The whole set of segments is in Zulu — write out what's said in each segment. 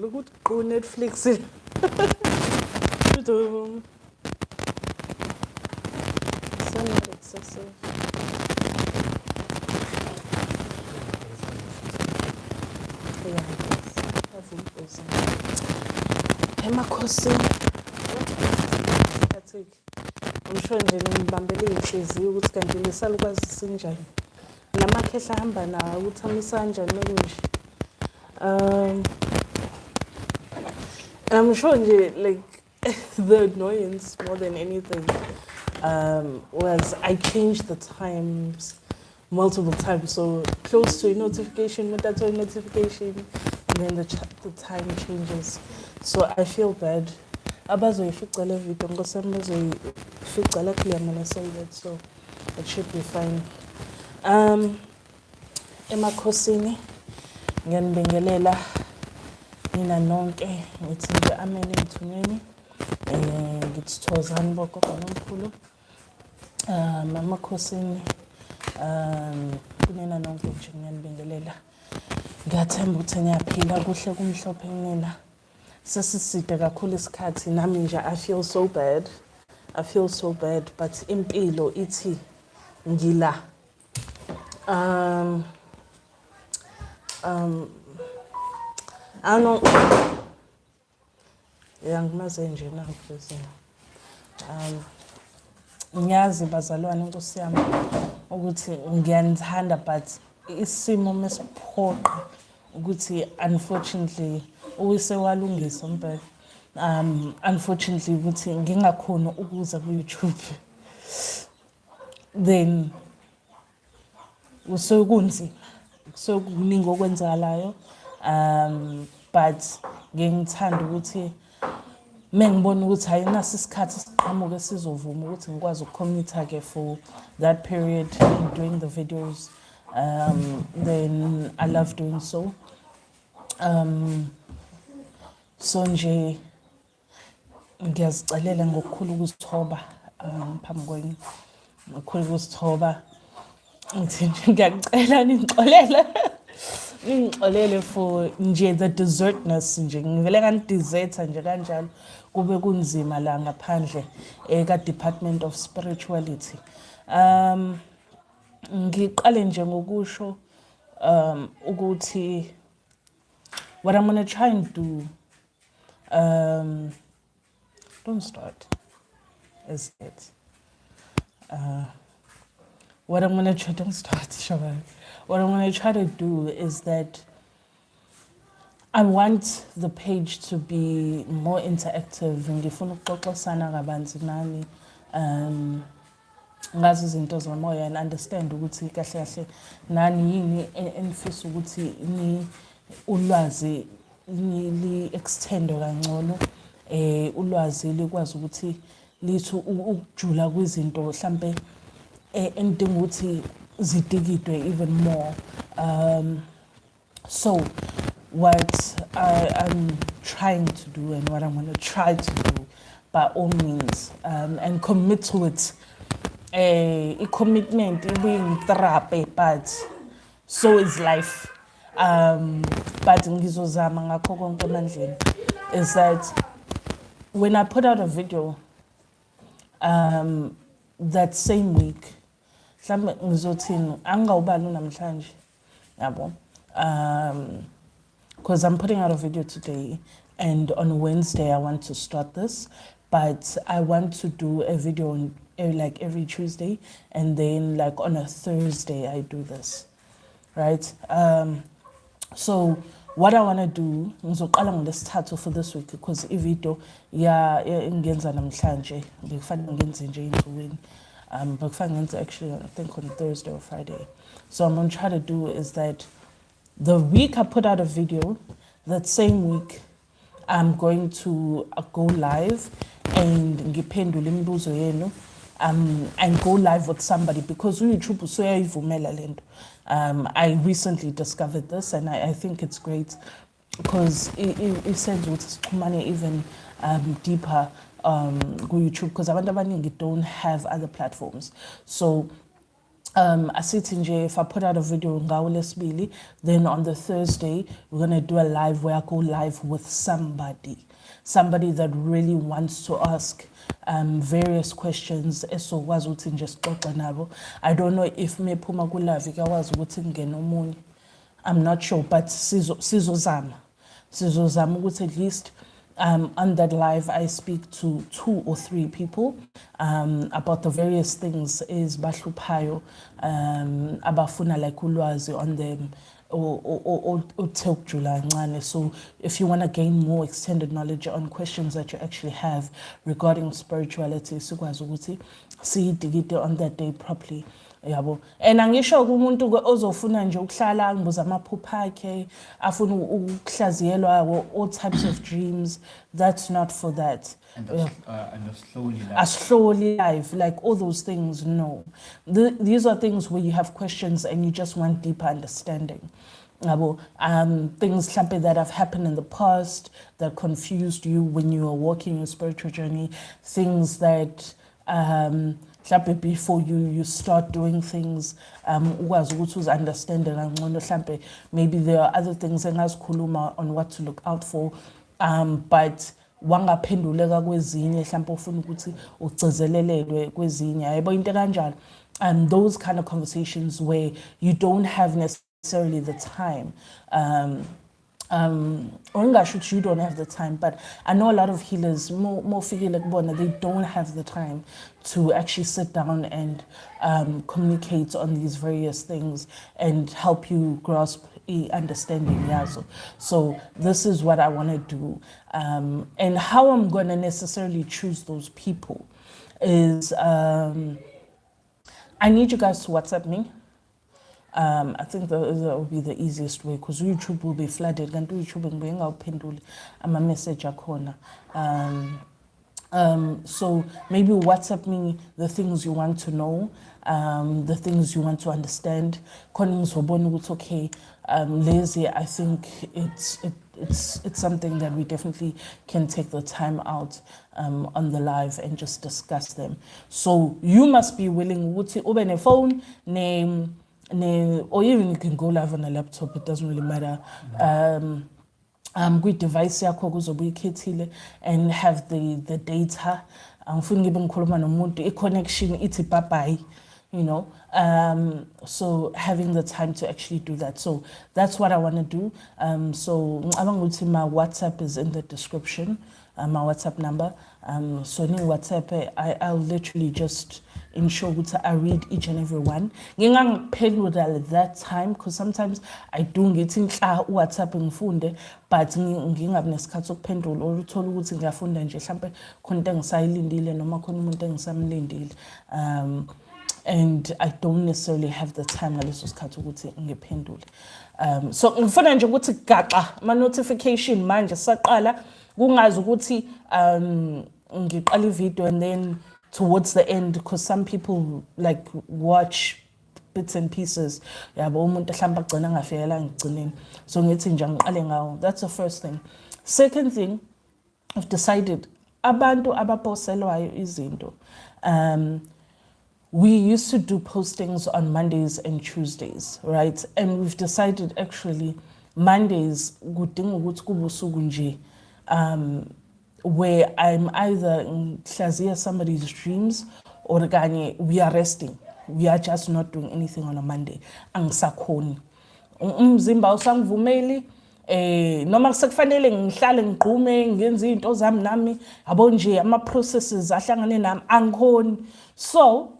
Look at Netflix. So not excessive. Yeah, that's interesting. Hey, Makhosi. Ngisho nje ngibambele inhliziyo ukuthi kanti lesala ukwazisa njani namakhehla ahamba nawo ukuthi amisa kanjani manje. I'm sure like the annoyance more than anything was I changed the times multiple times, so close to a notification, with that notification, and then the time changes. So I feel bad. Abazoyificela video ngosem bazoyificela clear mina say that, so it should be fine. Emakhosini ngiyanibingelela nina nonke ngithi nje amen emthuneni ngithokozani bogogo nomkhulu Amakhosini kunina nonke nje ngiyanibingelela ngiyathemba ukuthi niyaphila kuhle kumhlophe kunina sesiside kakhulu isikhathi nami nje I feel so bad but impilo ithi ngila I don't know. Ngimaze nje na mfethu. Ngiyazi bazalwane Nkosi yami ukuthi ngiyanithanda but isimo mesiphoqa ukuthi unfortunately uyise walungisa impela. Unfortunately ukuthi ngingakhona ukuza ku YouTube. Then usokunzima. So kuningi okwenzakalayo. But ngithanda ukuthi mengibona ukuthi ayinaso isikhathi siqhamuke sizovuma ukuthi ngikwazi ukucommute ke for that period doing the videos. Then I love doing so. So nje ngiyazicelela ngokukhulu ukuzithoba phambi kwenu. Ngokukhulu ukuzithoba. Ngithi ngiyacela ningixolele for nje the desertness nje ngivele kandideserta nje kanjalo kube kunzima la ngaphandle ka Department of Spirituality. Ngiqale nje ngokusho ukuthi what I'm going to try and do don't start is it what I'm going to try don't start Shabbat. What I'm going to try to do is that I want the page to be more interactive. Ngifuna ukuxoxisana kabanzi nani ngazi izinto zomoya and understand ukuthi kahle kahle nani yini enfisa ukuthi ni ulwazi li extend kangcono ulwazi likwazi ukuthi lithi ukujula kwizinto mhlambe endinga ukuthi zidikidwe even more. So what I'm trying to do and what I'm going to try to do by all means and commit to it. A commitment being therapy, but so is life. But ngizozama ngakho konke emandleni is that when I put out a video that same week mhlambe ngizothini angawubali namhlanje yabo because I'm putting out a video today and on Wednesday I want to start this, but I want to do a video on like every Tuesday and then like on a Thursday I do this, right? So what I want to do ngizoqala ngolesithathu for this week because ivideo ngiyenza namhlanje bekufanele ngenze nje insukwini but kufanele actually I think on Thursday or Friday. So I'm going to try to do is that the week I put out a video, that same week I'm going to go live and ngiphendule imibuzo yenu and go live with somebody because YouTube usuyayivumela lento. I recently discovered this and I think it's great because it sends ukuthi even deeper go YouTube because abantu abaningi don't have other platforms. So asithi nje if I put out a video ngawo lesibili, then on the Thursday we're gonna do a live where I go live with somebody that really wants to ask various questions esokwazi ukuthi nje sixoxe nabo. I don't know if mephuma ku live ikwazi ukuthi ngene omunye, I'm not sure, but sizozama ukuthi at least on that live, I speak to 2 or 3 people about the various things is bahluphayo abafuna like ulwazi on them or so if you want to gain more extended knowledge on questions that you actually have regarding spirituality, sikwazi ukuthi siyidigide on that day properly. Yabo, and angisho kumuntu ozofuna nje ukuhlala ngibuza amaphupha akhe afuna ukuhlaziyelwa all types of dreams. That's not for that. And a slowly life, like all those things. No, these are things where you have questions and you just want deeper understanding. Things that have happened in the past that confused you when you were walking your spiritual journey. Things that before you start doing things, understanding. Maybe there are other things on what to look out for, but wangaphenduleka kwezinye mhlawumbe ufuna ukuthi ugcizelelelwe kwezinye ayebo into kanjalo. Those kind of conversations where you don't have necessarily the time, or you don't have the time, but I know a lot of healers more figure like bona, they don't have the time to actually sit down and communicate on these various things and help you grasp a understanding. So this is what I want to do, and how I'm going to necessarily choose those people is I need you guys to WhatsApp me. I think that will be the easiest way because YouTube will be flooded. Kanti YouTube ngingawuphenduli ama message akhona. So maybe WhatsApp me the things you want to know, the things you want to understand. Okay, lazy. I think it's something that we definitely can take the time out on the live and just discuss them. So you must be willing. Open a phone name. Or even you can go live on a laptop, it doesn't really matter. Good device and have the data. A connection, it's a you know. So having the time to actually do that. So that's what I want to do. So my WhatsApp is in the description, my WhatsApp number. So in WhatsApp, I'll literally just ensure that I read each and every one. At that time, because sometimes I don't get in WhatsApp ngifunde, but ngingabi nesikhathi sokuphendula or uthola ukuthi ngiyafunda nje mhlambe khona into engisayilindile noma khona umuntu engisamlindile. And I don't necessarily have the time ngaleso sikhathi ukuthi ngiphendule. So ngifuna nje ukuthi gaxa ama notification manje saqala kungazi ukuthi ngiqala video and then towards the end, because some people like watch bits and pieces. So that's the first thing. Second thing, I've decided abantu abaposelwayo izinto. We used to do postings on Mondays and Tuesdays, right? And we've decided actually Mondays where I'm either in somebody's dreams or we are resting. We are just not doing anything on a Monday. Angisakhoni. Umzimba usangivumeli noma sekufanele ngihlale ngigqume ngenze izinto zami nami yabo nje ama processes ahlangane nami angikhoni. So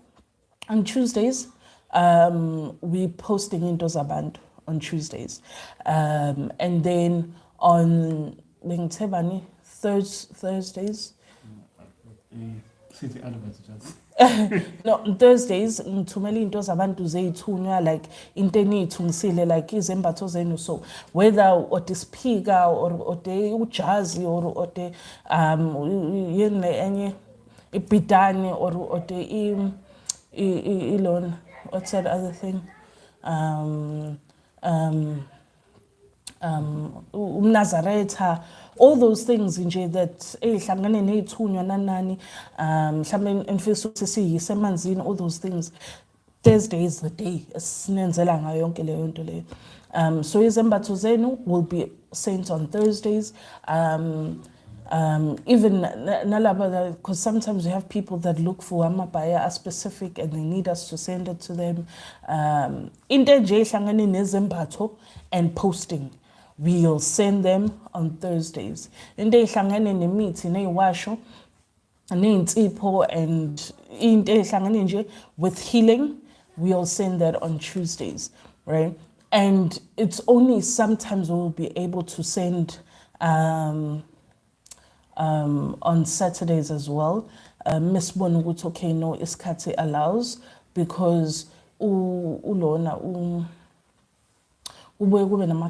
on Tuesdays we posting into zabantu on Tuesdays, and then on Thursdays. No, Thursdays ngithumela into zabantu zeyithunywa like into eniyithungisile like izembatho zenu, so whether ote speaker or ote ujazi or ote yene enye ibidani or ote ilon, what's that other thing, umnazaretha, all those things nje that ehlangane nezithunywa nanani, mhlambe enfisa ukuthi siyisemanzini, all those things Thursday is the day esinenzela ngayo yonke leyo nto leyo. So izembatho zenu will be sent on Thursdays. Even nalaba, because sometimes we have people that look for amabhaya are specific and they need us to send it to them. Into nje ehlangene nezembatho and posting, we'll send them on Thursdays. Into ehlangene nemithi neyiwasho ney'nsipho and into ehlangene nje with healing, we'll send that on Tuesdays, right? And it's only sometimes we'll be able to send on Saturdays as well. Miss Bonugut, okay, no, iskati allows because ulona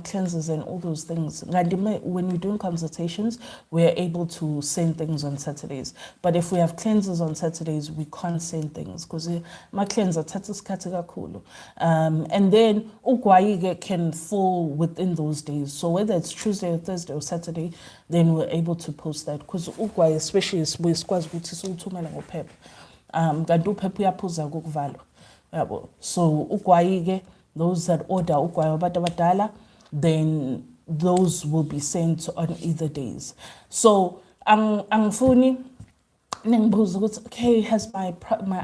cleanses and all those things. When we're doing consultations, we're able to send things on Saturdays. But if we have cleanses on Saturdays, we can't send things because my cleanser kulu. And then ugwaige can fall within those days. So whether it's Tuesday or Thursday or Saturday, then we're able to post that because ugwai, especially is we squash pep. Gadu pep yaphuza kukuvalo. So ugwaige, those that order ukwayo, then those will be sent on either days. So angfuni ningbuza ukuthi okay, has my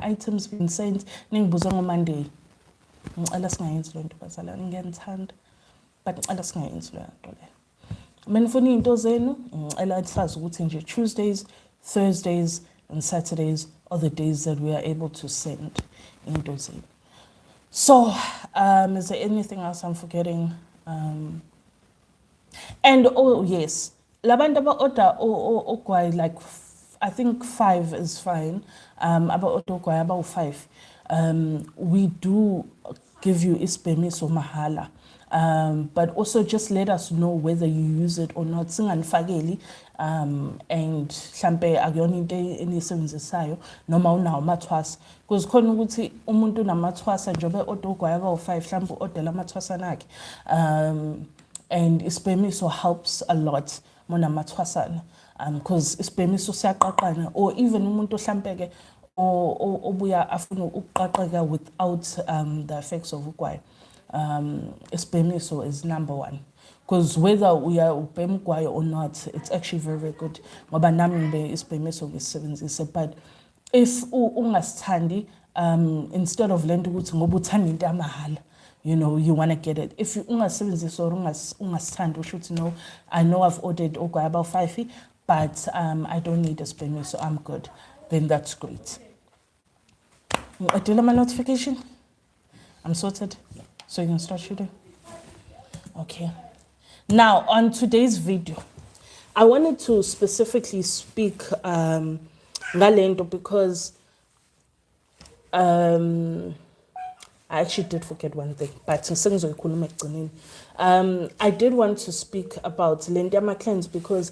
items been sent? Ningbuza on Monday. Ngicela singayenzi lento bazala, ngiyanithanda but ngicela singayenzi lento le. Menifuna into zenu ngicela sazi ukuthi nje Tuesdays, Thursdays and Saturdays are the days that we are able to send into zenu. So, is there anything else I'm forgetting? And oh yes, labanda order like I think 5 is fine. About order about 5. We do give you ispemiso mahala. But also just let us know whether you use it or not. Singanifakeli and hlampe akuyona into enisebenzisayo noma unawo amathwasa because khona ukuthi umuntu unamathwasa njengoba odogwayo abawu5 hlampe odela amathwasa nakhe and ispemiso helps a lot mona amathwasana because ispemiso siyaqaqana or even umuntu hlampe obuya afuna ukuqaqeka without the effects of ugwayi. Ispemiso is number 1 because whether we are upemgwayo or not, it's actually very, very good. Ngoba nami ngibe ispemiso ngisebenzise, but if ungasithandi instead of lento ukuthi ngoba uthanda into amahala, you know, you want to get it. If you ungasebenzise or ungasithandi usho ukuthi no, I know I've ordered ugwayi about 5, but I don't need a spemiso, so I'm good. Then that's great. Do my notification? I'm sorted. So you can start shooting? Okay. Now, on today's video, I wanted to specifically speak Ngalendo because I actually did forget one thing, but I did want to speak about Lendiama cleanse because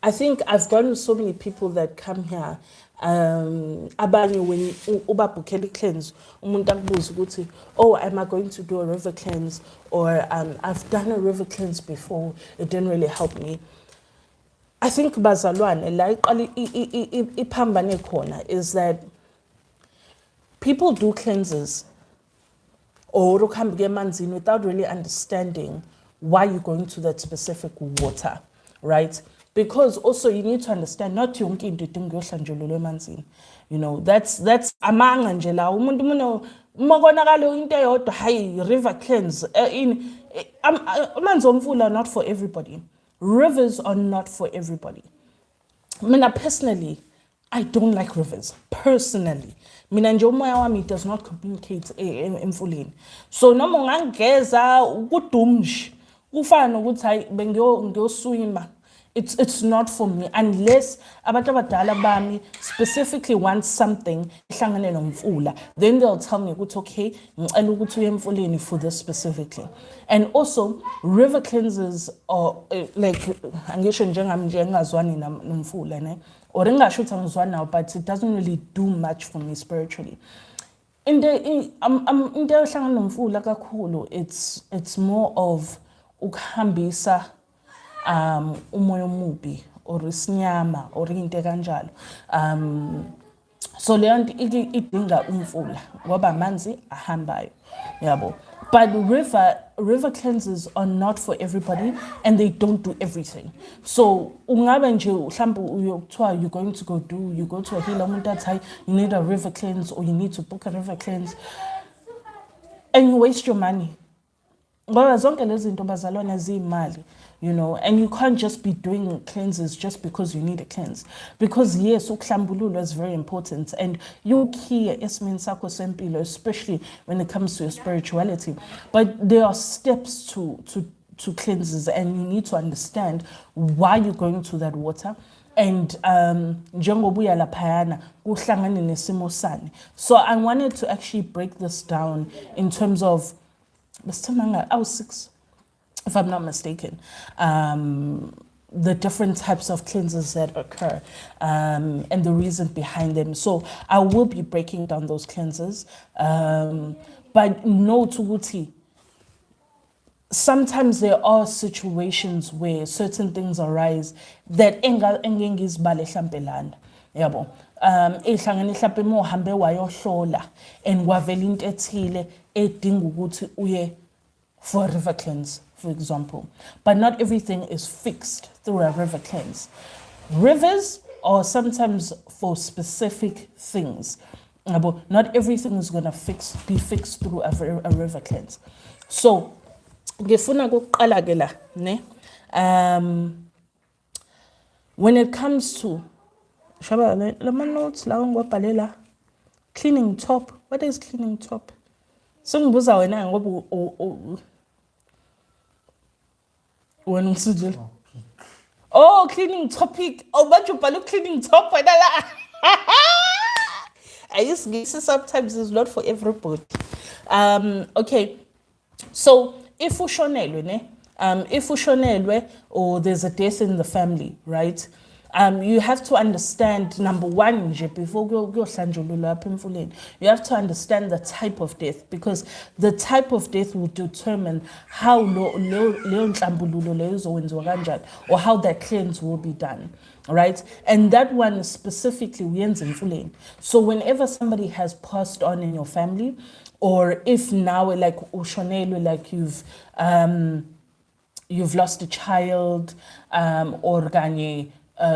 I think I've gotten so many people that come here abanye when ubabukeli cleanse umuntu akubuza ukuthi oh, am I going to do a river cleanse or I've done a river cleanse before, it didn't really help me. I think bazalwane la iqala iphambane khona is that people do cleanses or ukuhamba emanzini without really understanding why you're going to that specific water, right? Because also you need to understand not yonke into idinga ukuyohlanjululwa emanzini. You know, that's amanga nje la umuntu umonakalo into eyodwa hayi river cleanse amanzi omfula are not for everybody. Rivers are not for everybody. Mina personally, I don't like rivers. Personally. Mina nje umoya wami does not communicate emfuleni. So noma ungangeza ukudumshi ufana nokuthi hayi bengiyoswima. It's not for me unless abantu abadala bami specifically want something ehlangane nomfula, then they'll tell me ukuthi okay ngicela ukuthi uye emfuleni for this specifically. And also river cleanses are like angisho njengami nje engazwani nomfula ne or engasho ukuthi angizwani nawo, but it doesn't really do much for me spiritually. Into ehlangane nomfula kakhulu, it's more of ukuhambisa umoya omubi or isinyama or into kanjalo So leyo nto idinga umfula ngoba amanzi ahambayo yabo. But river cleanses are not for everybody and they don't do everything. So ungabe nje mhlawumbe uyokuthiwa you're going to you go to a healer umuntu athi hayi you need a river cleanse or you need to book a river cleanse and you waste your money. Ngoba zonke lezi zinto bazalwane ziyimali, you know, and you can't just be doing cleanses just because you need a cleanse. Because yes, ukuhlambululo is very important and you key esimeni sakho sempilo, especially when it comes to your spirituality. But there are steps to cleanses and you need to understand why you're going to that water. And njengobuya laphayana kuhlangane nesimo sani. So I wanted to actually break this down in terms of I was 6, if I'm not mistaken. The different types of cleanses that occur and the reason behind them. So I will be breaking down those cleanses. But no tuguti. Sometimes there are situations where certain things arise that engengizibale mhlawumbe yabo. Ihlangane mhlawumbe mohambe wayohlola and kwavela into ethile edinga ukuthi uye for a river cleanse, for example. But not everything is fixed through a river cleanse. Rivers are sometimes for specific things. But not everything is going to be fixed through a river cleanse. So, ngifuna ukuqala ke la, ne? When it comes to shaba lama notes la ngobhalela cleaning top. What is cleaning top? Sengibuza wena ngoba wena usujile. Oh, cleaning topic. Oh, but you bhalu cleaning top wena la. I used to sometimes it's not for everybody. Okay. So if ushonelwe or there's a death in the family, right? You have to understand, number one, before you have to understand the type of death, because the type of death will determine how or how that cleanse will be done, right? And that one specifically, so whenever somebody has passed on in your family, or if now like ushonelwe, like you've lost a child, or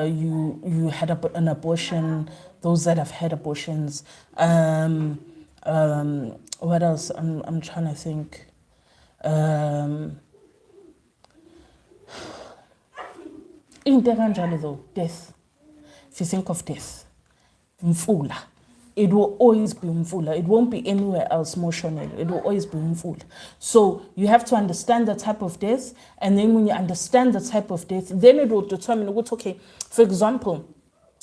you had an abortion, those that have had abortions. What else? I'm trying to think. In though, death. If you think of death, mfula. It will always be mfula. It won't be anywhere else more shonel. It will always be mfula. So you have to understand the type of death, and then when you understand the type of death, then it will determine what, okay, for example,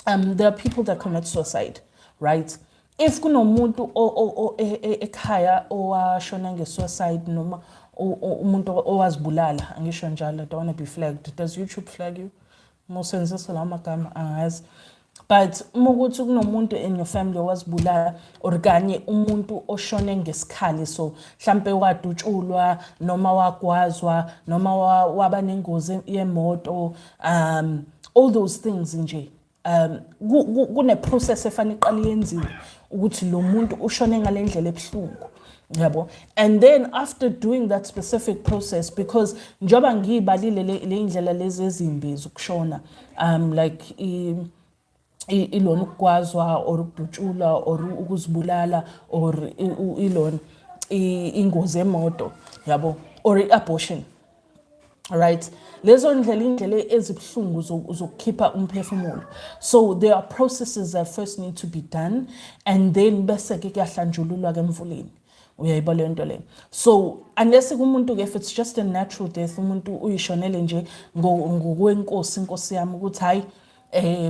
there are people that commit suicide, right? If kunomuntu ekhaya owashona ngesuicide noma umuntu owazibulala, angisho njalo, I don't want to be flagged. Does YouTube flag you? Mosenzisa la magama angazi. But muguthi kunomuntu in your family owazibulala or kanye umuntu oshone ngesikhali, so mhlambe wadutshulwa noma wagwazwa noma waba nengozi yemoto, all those things nje. Kune process efana iqala yenziwe ukuthi lo muntu ushone ngalendlela ebuhlungu. Yabo. And then after doing that specific process, because njoba ngibalile le indlela lezi ezimbi zokushona, like ilona ukugwazwa or ukudutshula or ukuzibulala or ilona ingozi yemoto, yabo, or abortion, right? Lezo indlela ezibhlungu zokukhipha umphefumulo. So there are processes that first need to be done, and then bese ke kuyahlanjululwa ke emfuleni. Uyayibona into le. So unless umuntu, if it's just a natural death, umuntu uyishonele nje ngokwenkosi, inkosi yami ukuthi hayi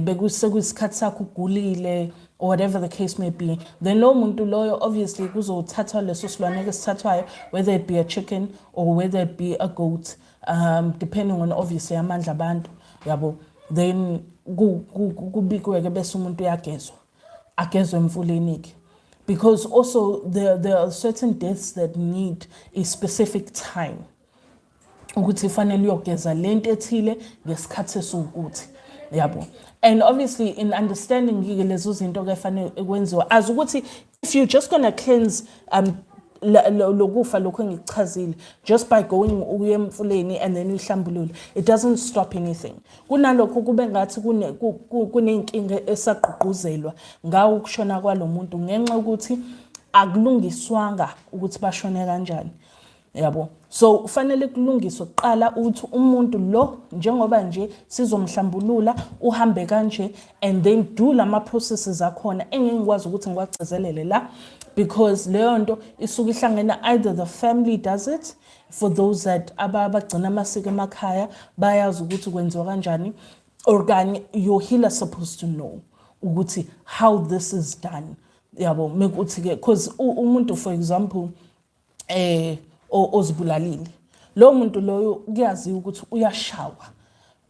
bekuyisikhathi sakho ugulile, or whatever the case may be, then lo muntu loyo obviously kuzothathwa leso silwane esithathwayo, whether it be a chicken or whether it be a goat, depending on obviously amandla abantu, yabo, then kubikwe ke bese umuntu agezwe emfuleni ke. Because also there are certain deaths that need a specific time. Ukuthi fanele uyogeza lento ethile ngesikhathi esiwukuthi, yabo. And obviously in understanding lezo zinto ke fanele ekwenziwa as ukuthi if you're just going to cleanse lokufa lokho engikuchazile just by going uye emfuleni and then uhlambulule, it doesn't stop anything. Kunalokho kube ngathi kunenkinga esaqhuquzelwa ngawo ukushona kwalomuntu ngenxa ukuthi akulungiswanga ukuthi bashone kanjani. Yabo. So kufanele kulungiswe kuqala ukuthi umuntu lo njengoba nje sizomhlambulula uhambe kanje and then do lama processes akhona engeke ngikwazi ukuthi ngiwacezelele la because leyo nto isuka ihlangene either the family does it for those that abagcina amasiko emakhaya bayazi ukuthi kwenziwa kanjani or kanye your healer supposed to know ukuthi how this is done. Yabo mekuthi ke because umuntu for example ozibulalile lo muntu loyo kuyaziwa ukuthi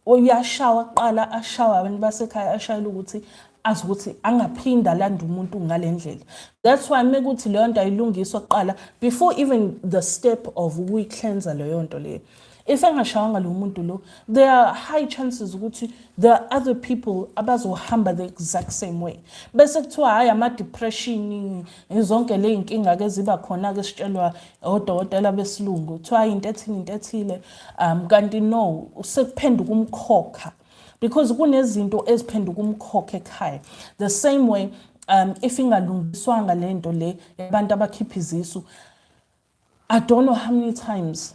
uyashawa qala ashawa abantu basekhaya ashayela ukuthi azi ukuthi angaphinda landa umuntu ngalendlela. That's why mekuthi leyo nto ayilungiswa qala before even the step of we cleanse leyo nto leyo. If engashawanga lo muntu lo, there are high chances ukuthi there are other people abazohamba the exact same way. Bese kuthiwa hayi ama depression zonke le inkinga ke ziba khona ke sitshelwa odokotela besilungu kuthiwa into ethile kanti no usekuphenduka umkhokha because kunezinto eziphenduka umkhokha ekhaya. The same way if ingalungiswanga le nto le yabantu abakhipha izisu, I don't know how many times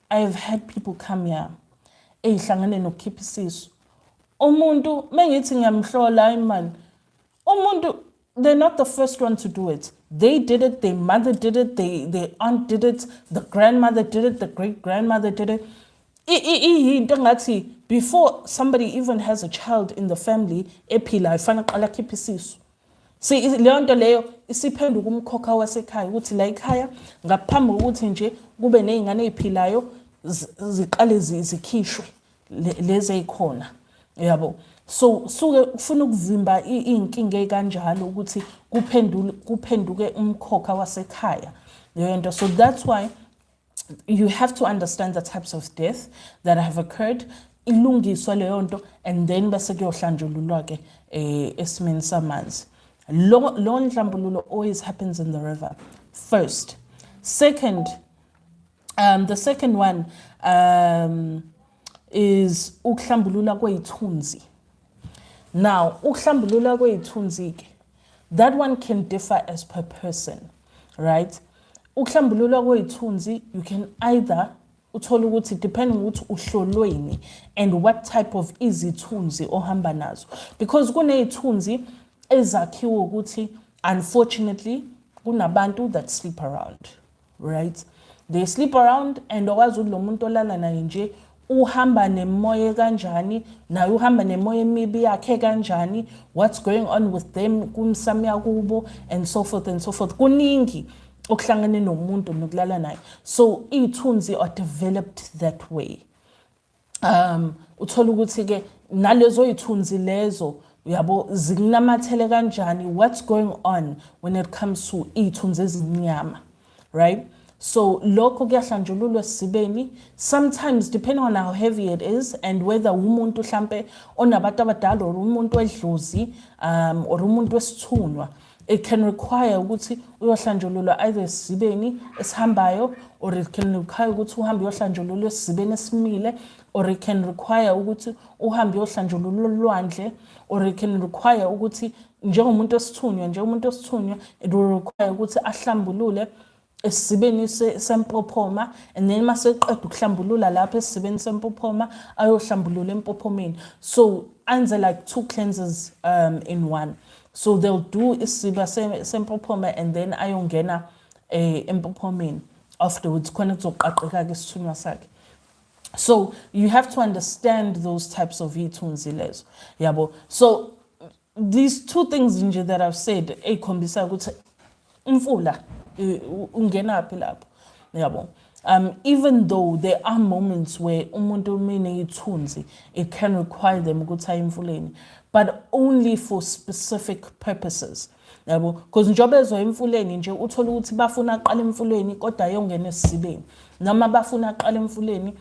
I've had people come here ehlangane nokukhipha isisu. Umuntu mengithi ngiyamhlola imali. Umuntu they're not the first one to do it. They did it, their mother did it, their aunt did it, the grandmother did it, the great grandmother did it. Into ngathi before somebody even has a child in the family ephila ifana qala khipha isisu. See leyo nto leyo isiphenduka umkhokha wasekhaya ukuthi la ekhaya ngaphambi kokuthi nje kube nezingane eziphilayo ziqale zikhishwe lezi ezikhona. Yabo. So suke ufuna ukuvimba inkinga ekanjalo ukuthi kuphenduke umkhokha wasekhaya. Leyo nto. So that's why you have to understand the types of death that have occurred ilungiswa leyo nto and then bese kuyohlanjululwa ke esimeni samanzi. Lo nhlambululo always happens in the river first. Second, the second one is ukuhlambulula kwezithunzi. Now ukuhlambulula kwezithunzi ke that one can differ as per person, right? Ukuhlambulula kwezithunzi you can either uthola ukuthi depending ukuthi uhlolweni and what type of izithunzi ohamba nazo because kunezithunzi ezakhiwe ukuthi unfortunately kunabantu that sleep around, right? They sleep around and okwazi lo muntu olala naye nje uhamba nemoya kanjani naye uhamba nemoya emibi yakhe kanjani, what's going on with them kumsami kubo and so forth and so forth. Kuningi okuhlangene nomuntu nokulala naye. So izithunzi are developed that way. Uthola ukuthi ke nalezo izithunzi lezo yabo zinamathele kanjani, what's going on when it comes to izithunzi ezimnyama, right? So lokho kuyahlanjululwa sibeni sometimes depending on how heavy it is and whether umuntu mhlambe onabantu abadala or umuntu edlozi or umuntu wesithunwa, it can require ukuthi uyohlanjululwa either esibeni esihambayo or it can require ukuthi uhambe uyohlanjululwa esibeni esimile or it can require ukuthi uhambe uyohlanjululwa olwandle or it can require ukuthi njengomuntu wesithunywa it will require ukuthi ahlambulule esibeni sempophoma and then mase qeda ukuhlambulula lapha esibeni sempophoma ayohlambulula empophomeni. So anze like two cleanses in one. So they'll do isiba sempophoma and then ayongena empophomeni afterwards khona kuzoqaqeka ke isithunywa sakhe. So you have to understand those types of ithunzi lezo. Yabo. So these two things nje that I've said ekhombisa ukuthi umfula ungenaphi lapho. Yabo. Even though there are moments where umuntu mine ithunzi it can require them ukuthi aye emfuleni, but only for specific purposes. Yabo, because njobe ezo emfuleni nje uthola ukuthi bafuna aqala emfuleni kodwa ayongena esibeni noma bafuna aqala emfuleni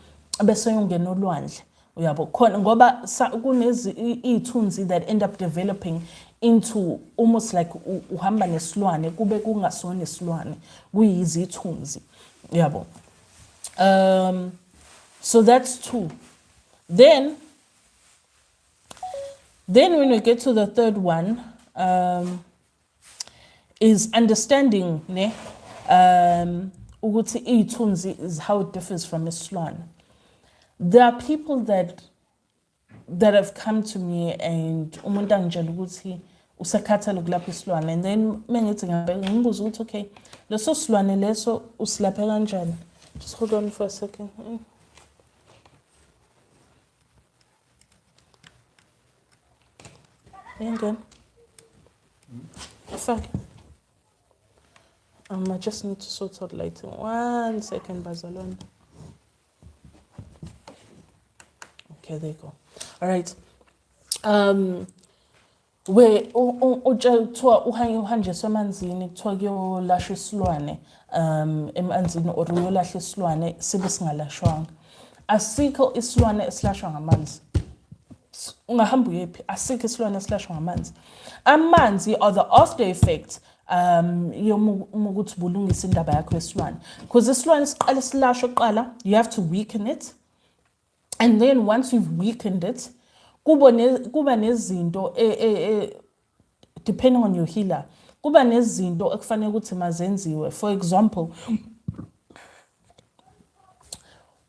bese yongena olwandle uyabo khona ngoba kunezi ithunzi that end up developing into almost like uhamba nesilwane kube kungasona isilwane kuyizithunzi yabo. So that's 2. Then when we get to the third one, is understanding ne ukuthi ithunzi is how it differs from isilwane. There are people that have come to me and umuntu angitshela ukuthi usekhathalele lapha isilwane, and then mengithi ngibuza ukuthi okay leso silwane leso usilaphe kanjani. Just hold on for a second. Again. Fuck. I just need to sort out later. 1 second, Bazalon. Okay, there you go. All right. Where utshela uhanjiswa emanzini kuthiwa kuyolasha isilwane emanzini or uyolahla isilwane sibe singalashwanga. Asikho isilwane esilashwa ngamanzi. Ungahamba uyephi asikho isilwane esilashwa ngamanzi. Amanzi are the after effect yomukuthi bulungisa indaba yakho yesilwane, because isilwane siqala silashwa kuqala you have to weaken it, and then once you've weakened it kuba nezinto depending on your healer kuba nezinto ekufanele ukuthi mazenziwe. For example,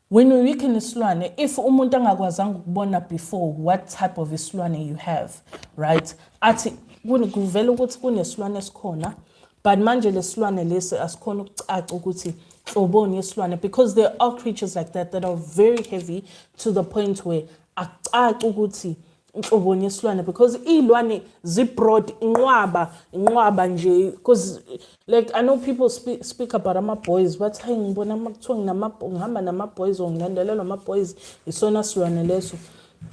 when you weaken isilwane, if umuntu angakwazanga ukubona before what type of isilwane you have, right, athi kuvela ukuthi kunesilwane esikhona but manje lesilwane lesi asikhona ukucaca ukuthi oboni isilwane, because there are creatures like that are very heavy to the point where akucaca ukuthi oboni isilwane, because ilwane zibroad inqwaba nje, because like I know people speak about ama boys but hey ngibona makuthiwa ngihamba nama boys or ngilandelelwa ama boys isona silwane leso.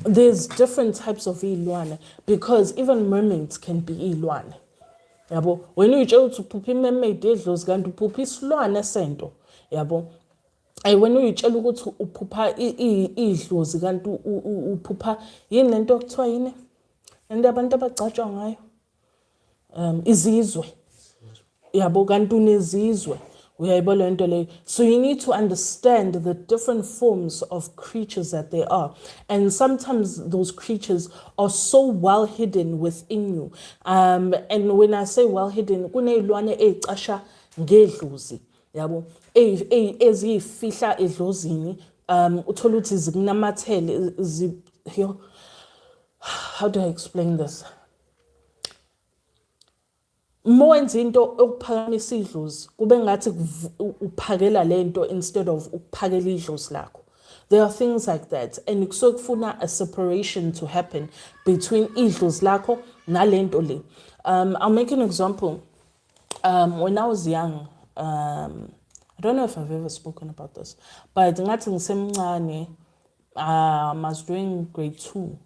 There's different types of ilwane, because even mermaids can be ilwane yabo. When uyitshela ukuthi uphupha i-mermaid edlozi kanti uphupha isilwane sento yabo. When uyitshela ukuthi uphupha idlozi kanti uphupha yini lento okuthiwa yini lento abantu abagcatshwa ngayo izizwe yabo, kanti unezizwe uyayibona lento leyo. So you need to understand the different forms of creatures that there are, and sometimes those creatures are so well hidden within you, and when I say well hidden, kuneyilwane ezicasha ngedlozi yabo ezifihla edlozini uthola ukuthi zikunamathele how do I explain this? Mowenza into okuphakamisa idlozi kube ngathi uphakela lento instead of ukuphakela idlozi lakho. There are things like that, and kusuke kufuna a separation to happen between idlozi lakho nalento le. I'll make an example. When I was young, I don't know if I've ever spoken about this, but ngathi ngisemncane, I was doing grade 2.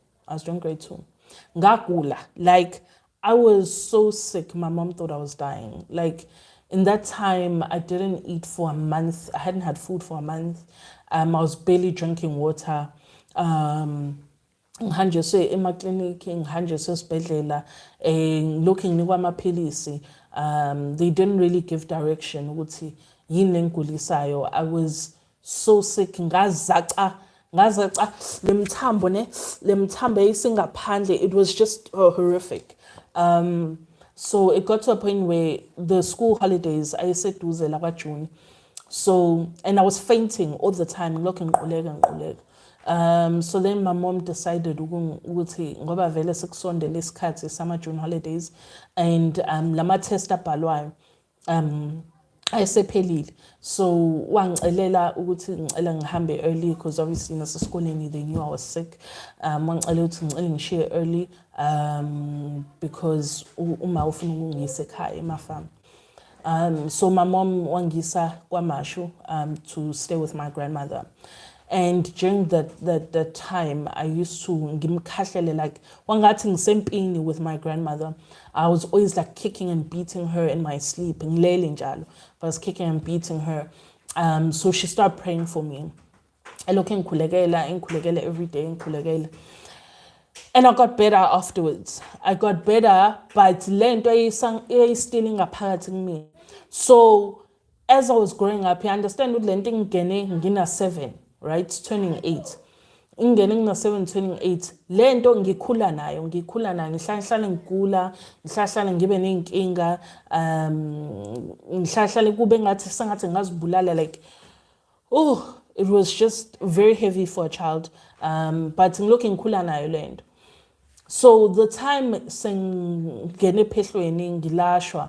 Ngagula, like I was so sick. My mom thought I was dying. Like in that time, I didn't eat for a month. I hadn't had food for a month. I was barely drinking water. Ngihanjiswe emakliniki, ngihanjiswe esibhedlela, looking nikwamapilisi. They didn't really give direction ukuthi yini engigulisayo. I was so sick. Ngazaca lemthambo isingaphandle. It was just horrific. So it got to a point where the school holidays, I said to like June. So, and I was fainting all the time, looking uleg. So then my mom decided ukuthi ngoba vele sekusondele isikhathi sama June holidays, and lama test abhalwayo ayesephelile. So wangicelela ukuthi ngicela ngihambe early, because obviously nasesikoleni they knew I was sick. Wangicela ukuthi ngicela ngishiye early because uma ufuna ukungisa ekhaya emafama. So my mom wangisa kwaMashu to stay with my grandmother. And during that time, I used to ngimkhahlele, like wangathi ngisempini with my grandmother. I was always like kicking and beating her in my sleep. Ngilele njalo, I was kicking and beating her. So she started praying for me. elokhu ngikhulekela every day ngikhulekela. And I got better afterwards. I got better, but lento still ingaphakathi kimi. So as I was growing up, you understand ukuthi lento ngina 7, right? Turning 8. Ingene ngina 7 turning 8. Lento ngikhula nayo, ngihlala ngigula, ngihlala ngibe nenkinga, ngihlala kube ngathi sengathi ngazibulala like it was just very heavy for a child. But ngilokhu ngikhula nayo lento. So the time sengene ephehlweni ngilashwa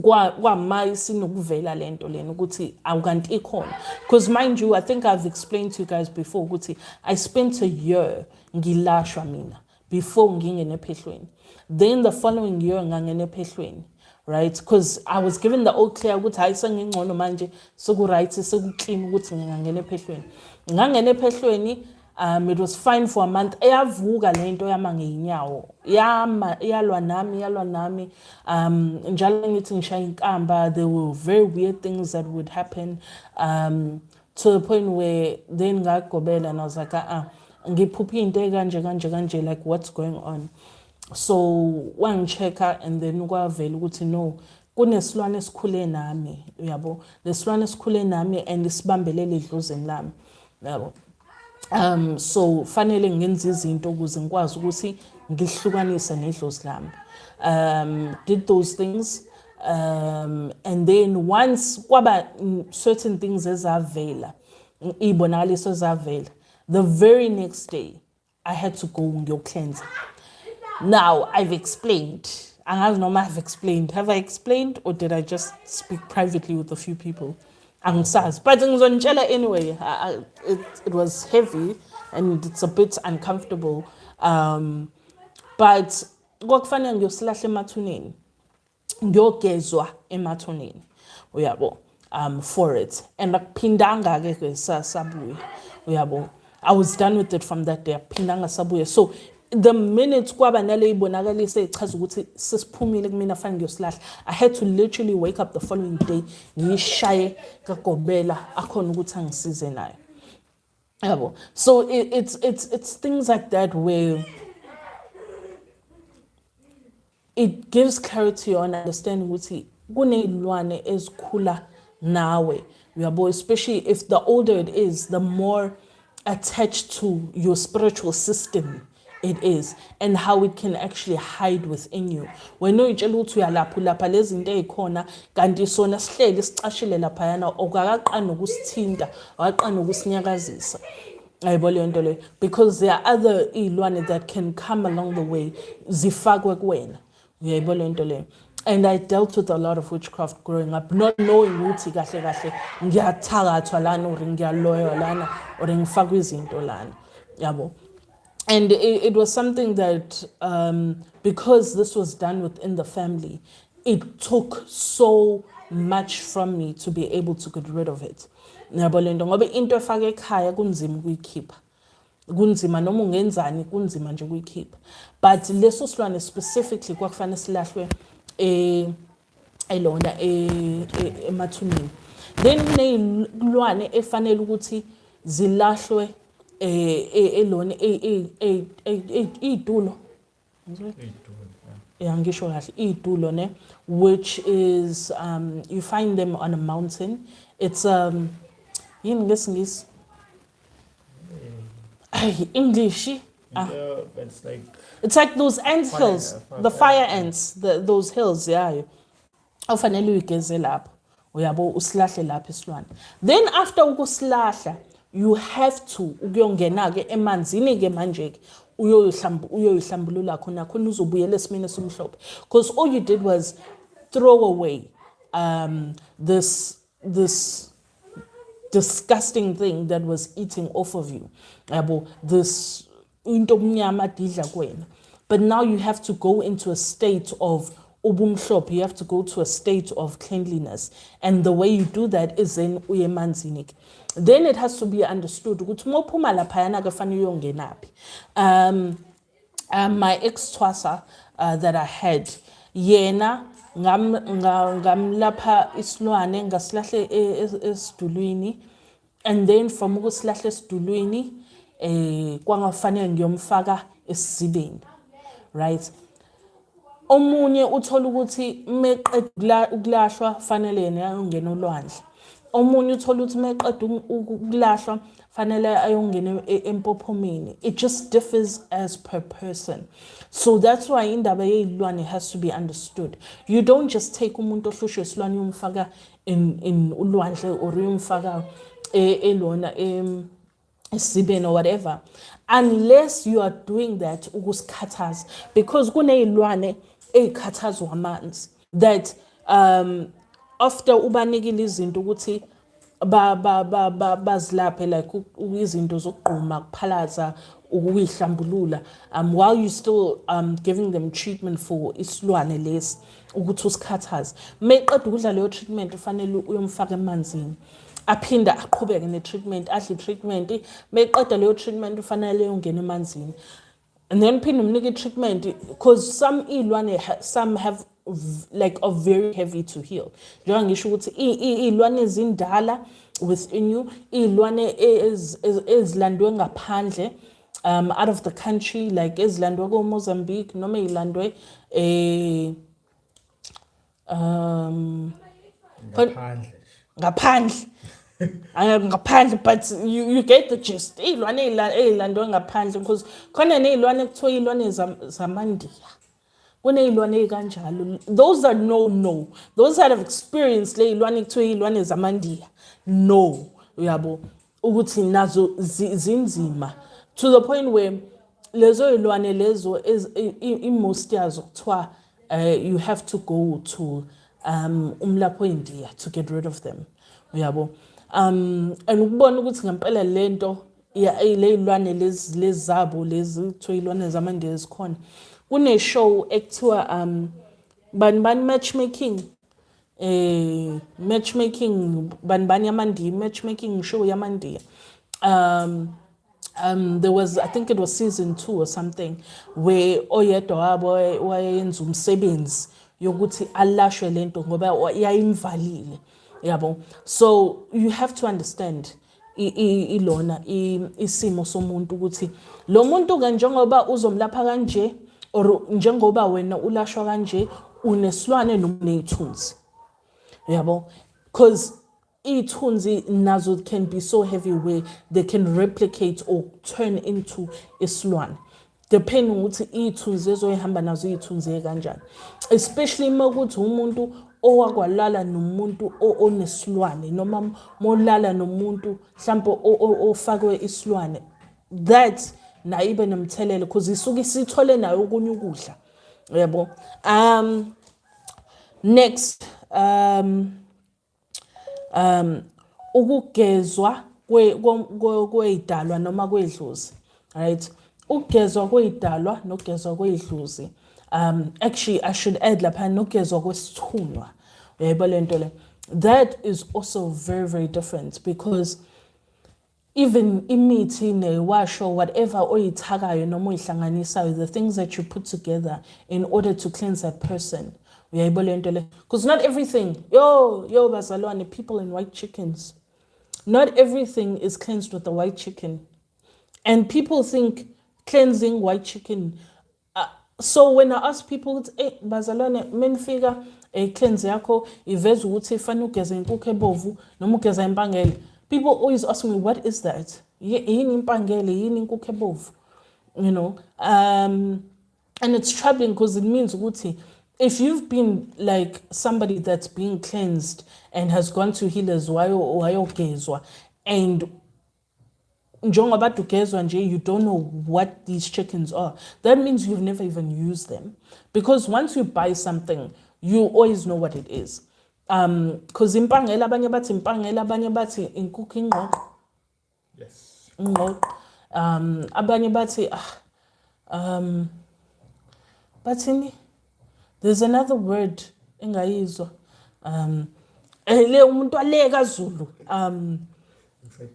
kwama isinokuvela lento lena ukuthi awukanti ikhona, because mind you, I think I've explained to you guys before ukuthi I spent a year ngilashwa mina before ngingene ephehlweni. Then the following year ngangena ephehlweni, right? Because I was given the all clear ukuthi hayi sengingcono manje seku right sekuclean ukuthi ngingangena ephehlweni. Ngangena ephehlweni. It was fine for a month. Eyavuka lento yama ngeinyawo. Yalwa nami. Njalo ngithi ngishaya inkamba. There were very weird things that would happen. To the point where then ngagobela and I was like, ngiphupha into kanje, like what's going on? So wangichecka and then kwavela ukuthi no, kunesilwane esikhule nami, uyabo. Lesilwane esikhule nami and isibambelele idlozeni lami. Yabo. So fanele ngenze izinto ukuze ngikwazi ukuthi ngihlukanise nedlozi lami. Did those things, and then once kwaba certain things ezavela, ibonakaliso ezavela, the very next day I had to go ngiyocleanse. Now I've explained. Angazi noma I've explained. Have I explained or did I just speak privately with a few people? Angisazi, but ngizonitshela anyway. It was heavy and it's a bit uncomfortable. But kwakufanele ngiyosilahle emathuneni, ngiyogezwa emathuneni, uyabo, for it. And akuphindanga ke sabuya, uyabo. I was done with it from that day. Akuphindanga sabuya. So the minute kwaba nale ibonakaliso echaza ukuthi sesiphumile kumina fanele ngiyosilahla, I had to literally wake up the following day ngishaye kagobela akhona ukuthi angisize nayo, yabo. So it's things like that where it gives clarity on understanding ukuthi kunezilwane ezikhula nawe, yabo, especially if the older it is, the more attached to your spiritual system it is, and how it can actually hide within you. When you utshela ukuthi uyalapha lezi zinto ezikhona kanti sona sihleli sicashile lapha yana okaqaqana ukusithinta waqana ukusinyakazisa. Ayibona lento le, because there are other ilwane that can come along the way zifakwe kuwena. Uyayibona lento le. And I dealt with a lot of witchcraft growing up, not knowing ukuthi kahle ngiyathakathwa lana or ngiyaloywa lana or ngifakwe izinto lana, yabo. And it was something that, because this was done within the family, it took so much from me to be able to get rid of it. Ngoba into efake ekhaya kunzima ukuyikhipha. Kunzima noma ungenzani kunzima nje ukuyikhipha. But leso silwane specifically kwakufanele silahlwe elona emathuneni. Then kunezilwane efanele ukuthi zilahlwe elona itulo. Yeah, ngisho kahle itulo ne, which is you find them on a mountain. It's yini ngesingisi English. It's like those ant hills, the fire ants, those hills, yeah. Ofanele uyigeze lapho, uyabo usilahle lapho isilwane. Then after ukusilahla, you have to ukuyongena ke emanzini ke manje ke uyoyihlambulula khona uzobuyela esimeni somhlophe, because all you did was throw away this disgusting thing that was eating off of you, yabo, this into omnyama didla kwena. But now you have to go into a state of ubumhlophe, you have to go to a state of cleanliness, and the way you do that is in uyemanzini. Then it has to be understood ukuthi mophuma laphayana ke fanele uyongenaphi. My ex-twasa that I had, yena ngamlapha isilwane ngasilahle esidulwini, and then from ukusilahla esidulwini kwangafanele ngiyomfaka esizibeni, right? Omunye uthola ukuthi meqeda ukulashwa fanele yena ayongena olwandle. Omunye uthola ukuthi meqeda ukulashwa fanele ayongena empophomeni. It just differs as per person. So that's why indaba yezilwane has to be understood. You don't just take umuntu ohlushwe isilwane uyomfaka in ulwandle or uyomfaka elona esibeni or whatever, unless you are doing that ukusikhathaza, because kunezilwane ezikhathazwa amanzi that after ubanikile izinto ukuthi bazilaphe like izinto zokugquma kuphalaza ukuyihlambulula while you still giving them treatment for isilwane lesi ukuthi usikhathaze. Meqeda ukudla leyo treatment ufanele uyomfaka emanzini aphinda aqhubeke ne-treatment, adle treatment, meqeda leyo treatment ufanele uyongena emanzini. And then phinda umnike treatment because some have like are very heavy to heal. Njengoba ngisho ukuthi izilwane ezindala within you, izilwane ezilandwe ngaphandle out of the country, like ezilandwe ko Mozambique noma ilandwe ngaphandle ngaphandle, but you get the gist. Izilwane ezilandwe ngaphandle because khona nezilwane kuthiwa izilwane zamandiya. Kunezilwane kanjalo, those that know, those that have experienced lezilwane kuthiwa izilwane zamandiya no, uyabo ukuthi nazo zinzima to the point where lezo izilwane lezo most yazo kuthiwa you have to go to umlaphi wendiya to get rid of them, uyabo. And ukubona ukuthi ngempela lento lezilwane lezabo lezi kuthiwa izilwane zamandiya ezikhona. Kune-show ekuthiwa bani matchmaking bani yamandiya, matchmaking show yamandiya. There was, I think it was season 2 or something, where oyedwa wabo wayenza umsebenzi yokuthi alashwe lento ngoba yayimvalile, yabo. So you have to understand ilona isimo somuntu ukuthi lo muntu ke njengoba uzomlapha kanje or njengoba wena ulashwa kanje unesilwane noma unezithunzi, yabo, because ithunzi nazo can be so heavy where they can replicate or turn into isilwane depending ukuthi ithunzi ezoyihamba nazo ithunzi kanjani, especially makuthi umuntu owakwalala nomuntu onesilwane noma molala nomuntu mhlawumbe ofakwe isilwane, that na ibe nomthelelo because isuke isithole nayo okunye ukudla, yabo. Next ukugezwa kwezidalwa noma kwedlozi, right? Ukugezwa kwezidalwa nokugezwa kwedlozi, actually I should add lapha nokugezwa kwesithunywa, uyayibona lento le, that is also very very different because even imithi newasho whatever oyithakayo noma oyihlanganisayo, the things that you put together in order to cleanse that person, uyayibona lento le, because not everything yo bazalwane, people in white chickens, not everything is cleansed with the white chicken, and people think cleansing white chicken. So when I ask people, bazalwane menifika cleanse yakho iveza ukuthi fanele ugeze inkukhu ebovu noma ugeza impangele, people always ask me, what is that? Yini impangele, yini inkukhu ebovu, you know. And it's troubling because it means ukuthi if you've been like somebody that's being cleansed and has gone to healers wayogezwa and njengoba ugezwa nje you don't know what these chickens are, that means you've never even used them, because once you buy something you always know what it is. Because impangela abanye bathi impangela, abanye bathi inkukhu ingqoqo, yes, ingqoqo, abanye bathi bathini, there's another word engayizwa, le umuntu aleka Zulu,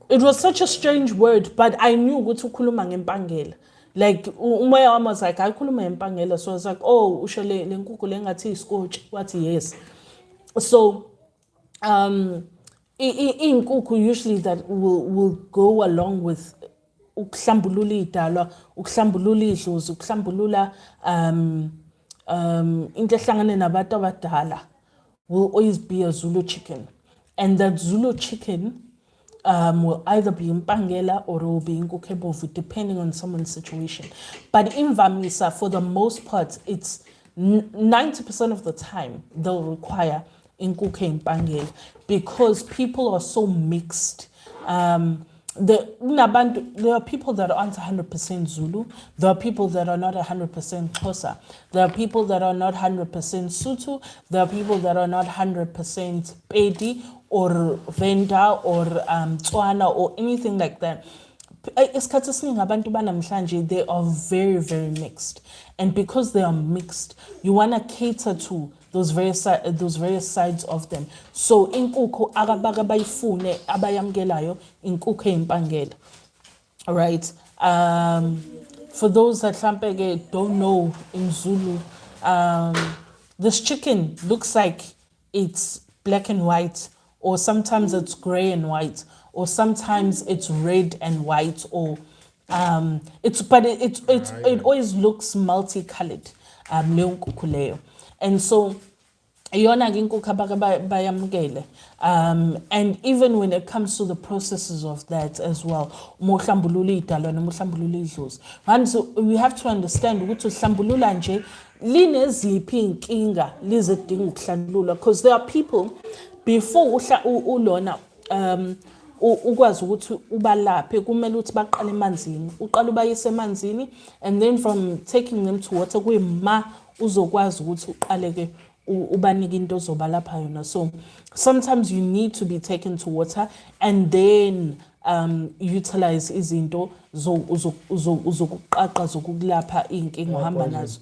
it was such a strange word, but I knew ukuthi ukhuluma ngempangela, like umoya wami was like ayikhuluma ngempangela, so I was like, oh usho le nkukhu le ngathi isikotshi, wathi yes. So inkukhu usually that will go along with ukuhlambulula idalwa, ukuhlambulula idlozi, ukuhlambulula into ehlangane nabantu abadala will always be a Zulu chicken. And that Zulu chicken will either be impangela or it will be inkukhu ebovu, depending on someone's situation. But in Vamisa, for the most part, it's 90% of the time they'll require inkukhu impangela because people are so mixed. There are people that aren't 100% Zulu. There are people that are not 100% Xhosa. There are people that are not 100% Sotho. There are people that are not 100% Pedi or Venda or Tswana or anything like that. They are very, very mixed. And because they are mixed, you want to cater to those various sides of them. So inkukhu abayifune abayamkelayo inkukhu empangela. All right. For those that don't know in Zulu, this chicken looks like it's black and white, or sometimes it's gray and white, or sometimes it's red and white, or it always looks multicolored. And so and even when it comes to the processes of that as well, and so we have to understand because there are people before ulona ukwazi ukuthi ubalaphe kumele ukuthi baqale emanzini uqala ubayise emanzini, and then from taking them to water kuyima uzokwazi ukuthi uqale ke ubanike into zobalapha yona. So sometimes you need to be taken to water and then utilize izinto zokuqaqa zokulapha inkinga ohamba nazo,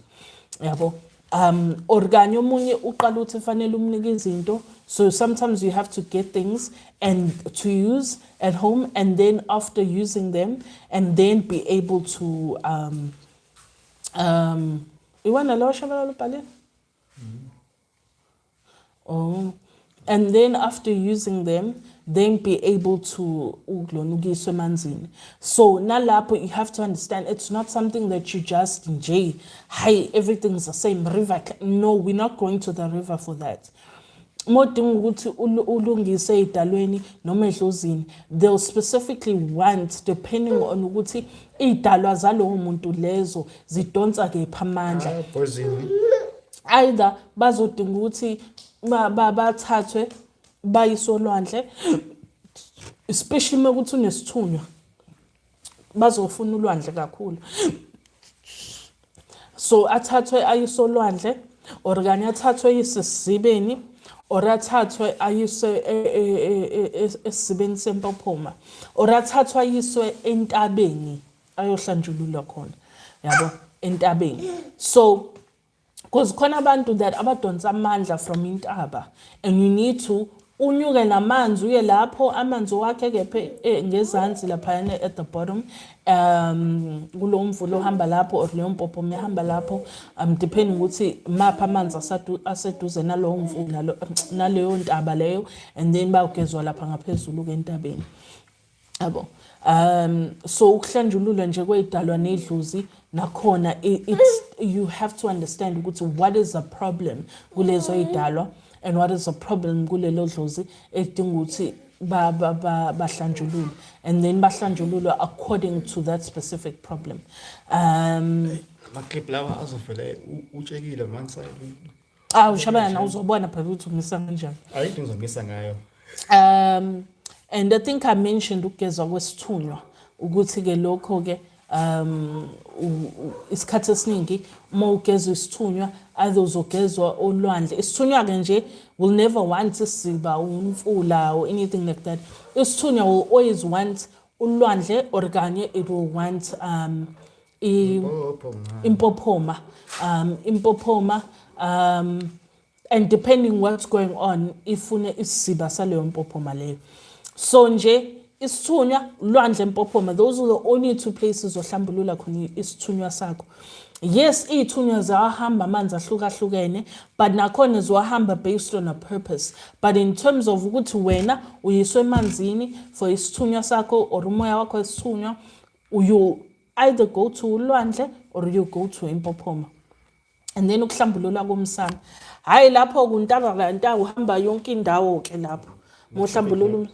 yabo. Organye omunye uqala uthi fanele umnike izinto, so sometimes you have to get things and to use at home, and then after using them and then be able to and then after using them, then be able to so nalapo you have to understand it's not something that you just enjoy. Hey, everything's the same river. No, we're not going to the river for that. They'll specifically want, depending on ukuthi idalwa zalowo muntu lezo zidonsa kephi amandla. Either bazodinga ukuthi bathathwe bayisolwandle, especially mekuthi unesithunywa bazofuna ulwandle kakhulu, so athathwe ayisolwandle, or kanye athathwe yisesibeni, or athathwe ayiswe esibeni sempophoma, or athathwe ayiswe entabeni ayohlanjululwa khona, yabo, entabeni. So because khona abantu that abadonsa amandla from intaba, and you need to unyuke namanzi uye lapho amanzi wakhe kephe ngezansi lapha at the bottom, kulo mvulo ohamba lapho or leyo mpophoma ehamba lapho, depending ukuthi mapha amanzi aseduze nalowo mvulo naleyo ntaba leyo, and then bayogezwa lapha ngaphezulu kwentabeni, yabo. So ukuhlanjululwa nje kwedalwa nedlozi nakhona it's you have to understand ukuthi what is the problem kulezo idalwa and what is the problem kulelo dlozi edinga ukuthi bahlanjululwe, and then bahlanjululwa according to that specific problem. Maklip lawa azovele utshekile one side. Ushabana na uzobona phela ukuthi ungisa kanjani. Ayikho ngizongisa ngayo. And I think I mentioned ukugezwa kwesithunywa ukuthi ke lokho ke isikhathi esiningi uma ugezwa isithunywa either uzogezwa olwandle. Isithunywa ke nje will never want isiba umfula or anything like that. Isithunywa will always want ulwandle, or kanye it will want impophoma, and depending what's going on ifune isiba saleyo mpophoma leyo. So nje isithunywa lwandle mpophoma, those are the only two places ohlambulula khona isithunywa sakho. Yes, ithunywa zawahamba amanzi ahlukahlukene, but nakhona ziwahamba based on a purpose. But in terms of ukuthi wena uyiswe emanzini for isithunywa sakho or umoya wakho esithunywa, you either go to ulwandle or you go to impophoma. And then ukuhlambulula komsana. Hayi lapho kuntabaka nta uhamba yonke indawo ke lapho. Mohlambulula.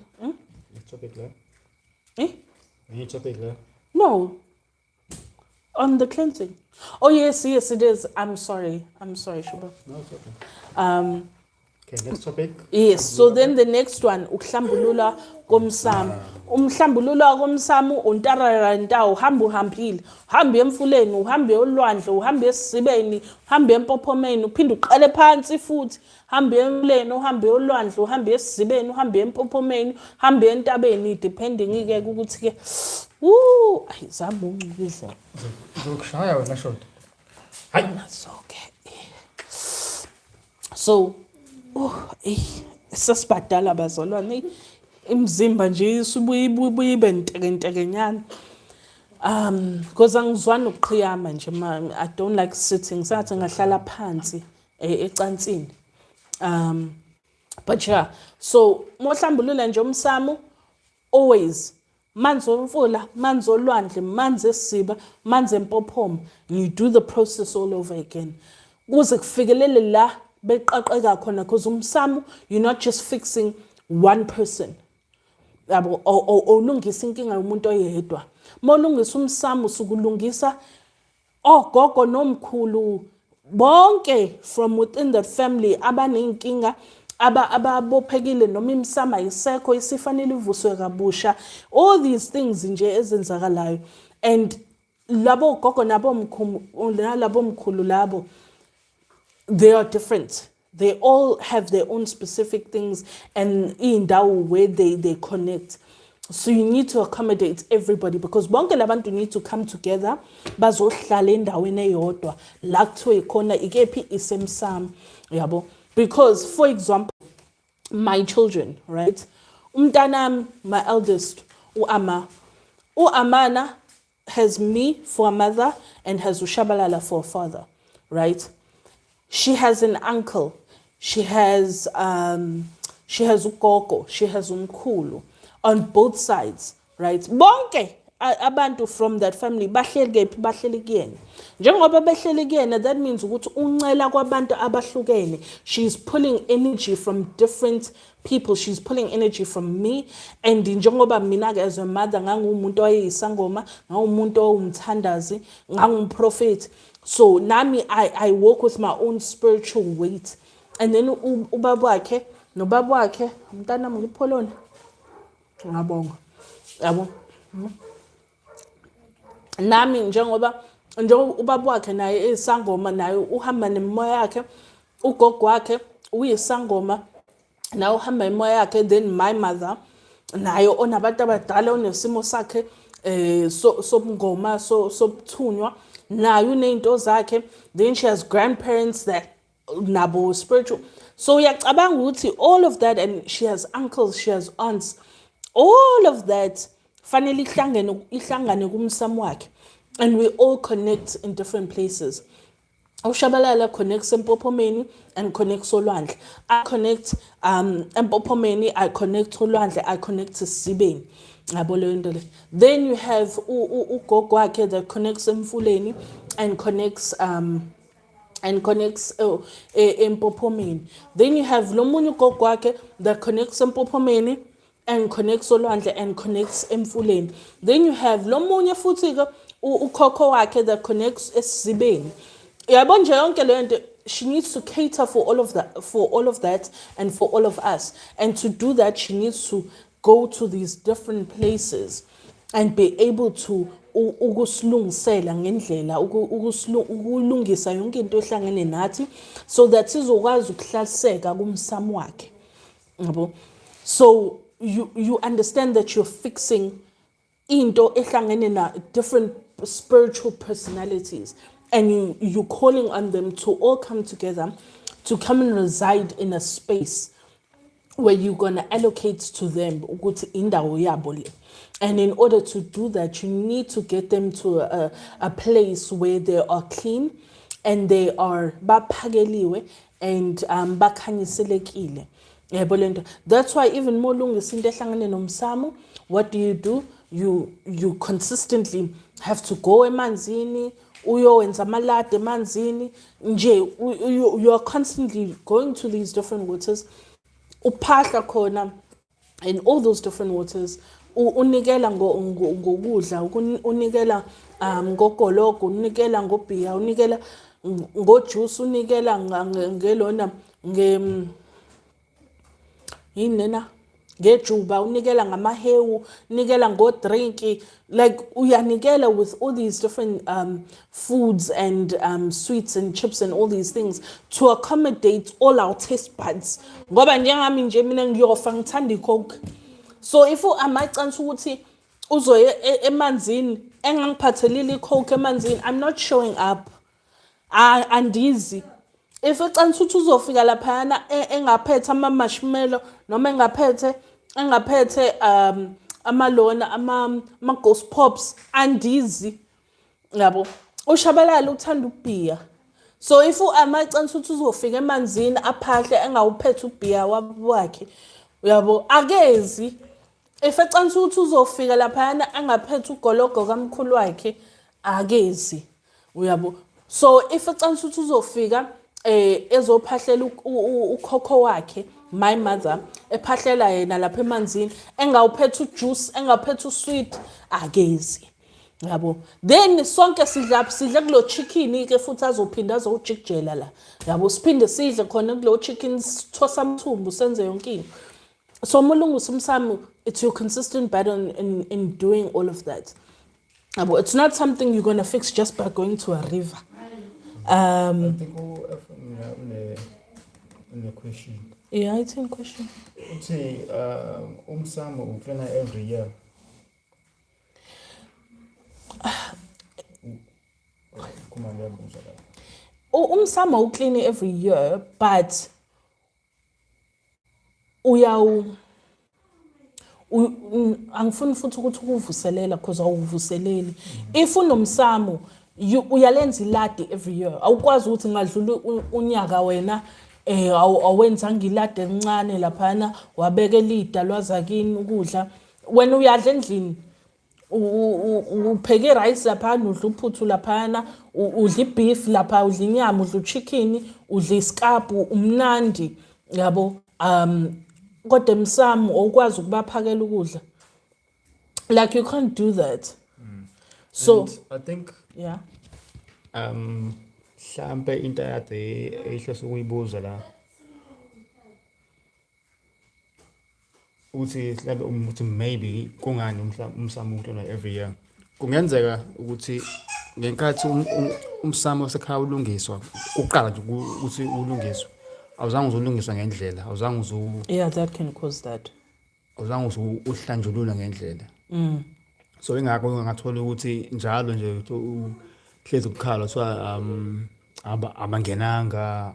Topic there. Eh? Any topic there? No. On the cleansing. Oh yes, it is. I'm sorry, Shuba. No, it's okay. Okay, next topic. Yes, so then the next one, ukuhlambulula komsamo. Umhlambulula komsamo untarara ntawo uhamba uhambile. Uhamba emfuleni, uhamba olwandle, uhamba esibeni, uhamba empophomeni, uphinde uqale phansi futhi. Uhamba emfuleni, uhamba olwandle, uhamba esibeni, uhamba empophomeni, uhamba entabeni depending ke ukuthi ke ayizama unqikizela. Zokushaya wena short. Hayi that's okay. So sasibadala bazalwane imzimba nje isubuye ibe ntekentekenyana because angizwani ukuqhiyama nje I don't like sitting sathi ngahlala phansi ecansini but yeah, so mohlambulula nje umsamo always manzi omfula, manzi olwandle, manzi esiba, manzi empophoma, you do the process all over again kuze kufikelele la beqaqeka khona because umsamo you're not just fixing one person yabo olungisa inkinga yomuntu oyedwa molungisa umsamo sukulungisa ogogo nomkhulu bonke from within the family abanenkinga ababophekile noma imsama isekho isifanele ivuswe kabusha all these things nje ezenzakalayo and labo gogo nabo mkhulu labo they are different. They all have their own specific things and in that way they connect. So you need to accommodate everybody because bonke labantu need to come together bazohlala endaweni eyodwa la kuthiwe khona ikephi isemsamo yabo because for example my children, right? Umntanami, my eldest, Amana has me for a mother and has Ushabalala for a father, right? She has an uncle. She has ugogo. She has umkhulu on both sides, right? Bonke abantu from that family bahleli kuyena. Njengoba behleli kuyena, that means ukuthi uncela kwabantu abahlukene. She's pulling energy from different people. She's pulling energy from me and njengoba mina as a mother ngangumuntu oyisangoma, ngangumuntu owumthandazi, ngangumprofeti. So nami I walk with my own spiritual weight. And then ubaba wakhe umntana ngipholona. Ngiyabonga. Yabo. Nami njengoba ubaba wakhe naye esangoma naye uhamba nemoya yakhe, ugogo wakhe uyisangoma naye uhamba nemoya yakhe, then my mother nayo onabantu abadala onesimo sakhe sobungoma sobuthunywa. Now you name those then she has grandparents that nabo spiritual. So yacabanga ukuthi all of that, and she has uncles, she has aunts, all of that fanele ihlangane kumsamo wakhe, and we all connect in different places. Ushabalala connects Empophomeni and connects Olwandle. I connect Empophomeni, I connect Olwandle, I connect to Sibeni. Then you have ugogo wakhe that connects Emfuleni and connects Empophomeni. Then you have lomunye ugogo wakhe that connects Empophomeni and connects Olwandle and connects Emfuleni. Then you have lomunye futhi ukhokho wakhe that connects Esibeni. Yabo nje yonke le nto, she needs to cater for all of that and for all of us. And to do that, she needs to go to these different places and be able to ukusilungisela ngendlela ukulungisa yonke into ehlangene nathi so that sizokwazi ukuhlaliseka kumsamo wakhe. Yabo. So you understand that you're fixing into ehlangene na different spiritual personalities, and you're calling on them to all come together to come and reside in a space where you're going to allocate to them ukuthi indawo yabo le. And in order to do that, you need to get them to a place where they are clean and they are baphakeliwe and bakhanyiselekile. Yebo lento. That's why even more ulungisa into ehlangane nomsamo, what do? You consistently have to go emanzini, uyowenza amalade emanzini, nje you are constantly going to these different waters. Uphahla khona in all those different waters. Unikela ngokudla, unikela ngogologo, unikela ngobhiya, unikela ngojuice, unikela ngelona yinena ngejuba, unikela ngamahewu, unikela ngodrinki, like uyanikela with all these different foods and sweets and chips and all these things to accommodate all our taste buds. Ngoba njengami nje mina ngiyofa ngithanda icoke. So if amachansi ukuthi uzoye emanzini engangiphathelile icoke emanzini, I'm not showing up. Andizi. If echansi ukuthi uzofika laphayana engaphethe ama-marshmallow noma engaphethe amalona ama-ghost pops, andizi. Yabo. Ushabalala uthanda ubhiya. So if amachansi ukuthi uzofika emanzini aphahle engawuphethe ubhiya wakhe, yabo, akezi. If echansi ukuthi uzofika laphayana engaphethe ugologo kamkhulu wakhe, akezi. Uyabo. So if echansi ukuthi uzofika ezophahlela ukhokho wakhe, my mother, ephahlela yena lapha emanzini engawuphethe ujuice, engaphethe usweet, akezi. Yabo. Then sonke sidla kulo chicken ke futhi azophinda azojikjela la. Yabo, siphinde sidle khona kulo chicken sithosa amthumbu senze yonke into. So mulungisa umsamo, it's your consistent battle in doing all of that. Yabo, it's not something you're going to fix just by going to a river. I think une question. Yeah, it's in question. Uthi umsamo uklina every year. Kuma ngiyabuza la. Umsamo uclean every year, but angifuni futhi ukuthi ukuvuselela because awuvuseleli. If unomsamo, uyalenza ilade every year. Awukwazi ukuthi ngadlula unyaka wena awenza ngilade encane laphana wabeka elida lwazakini ukudla. Wena uyadla endlini upheke rice laphana, udla uphuthu laphana, udla ibeef lapha, udla inyama, udla chicken, udla iskapu, umnandi, yabo. Kodwa emsamo awukwazi ukubaphakela ukudla. Like you can't do that. So and I think yeah. Mhlambe into yade ehlose ukuyibuza la. Uthi mhlambe ukuthi maybe kungani umsamo uklina every year. Kungenzeka ukuthi ngenkathi umsamo sekhaya ulungiswa uqala nje ukuthi ulungiswe. Awuzange uzolungiswa ngendlela, awuzange Yeah, that can cause that. Awuzange uhlanjulula ngendlela. So ingakho ngathola ukuthi njalo nje uhlezi ukukhala kuthiwa abangenanga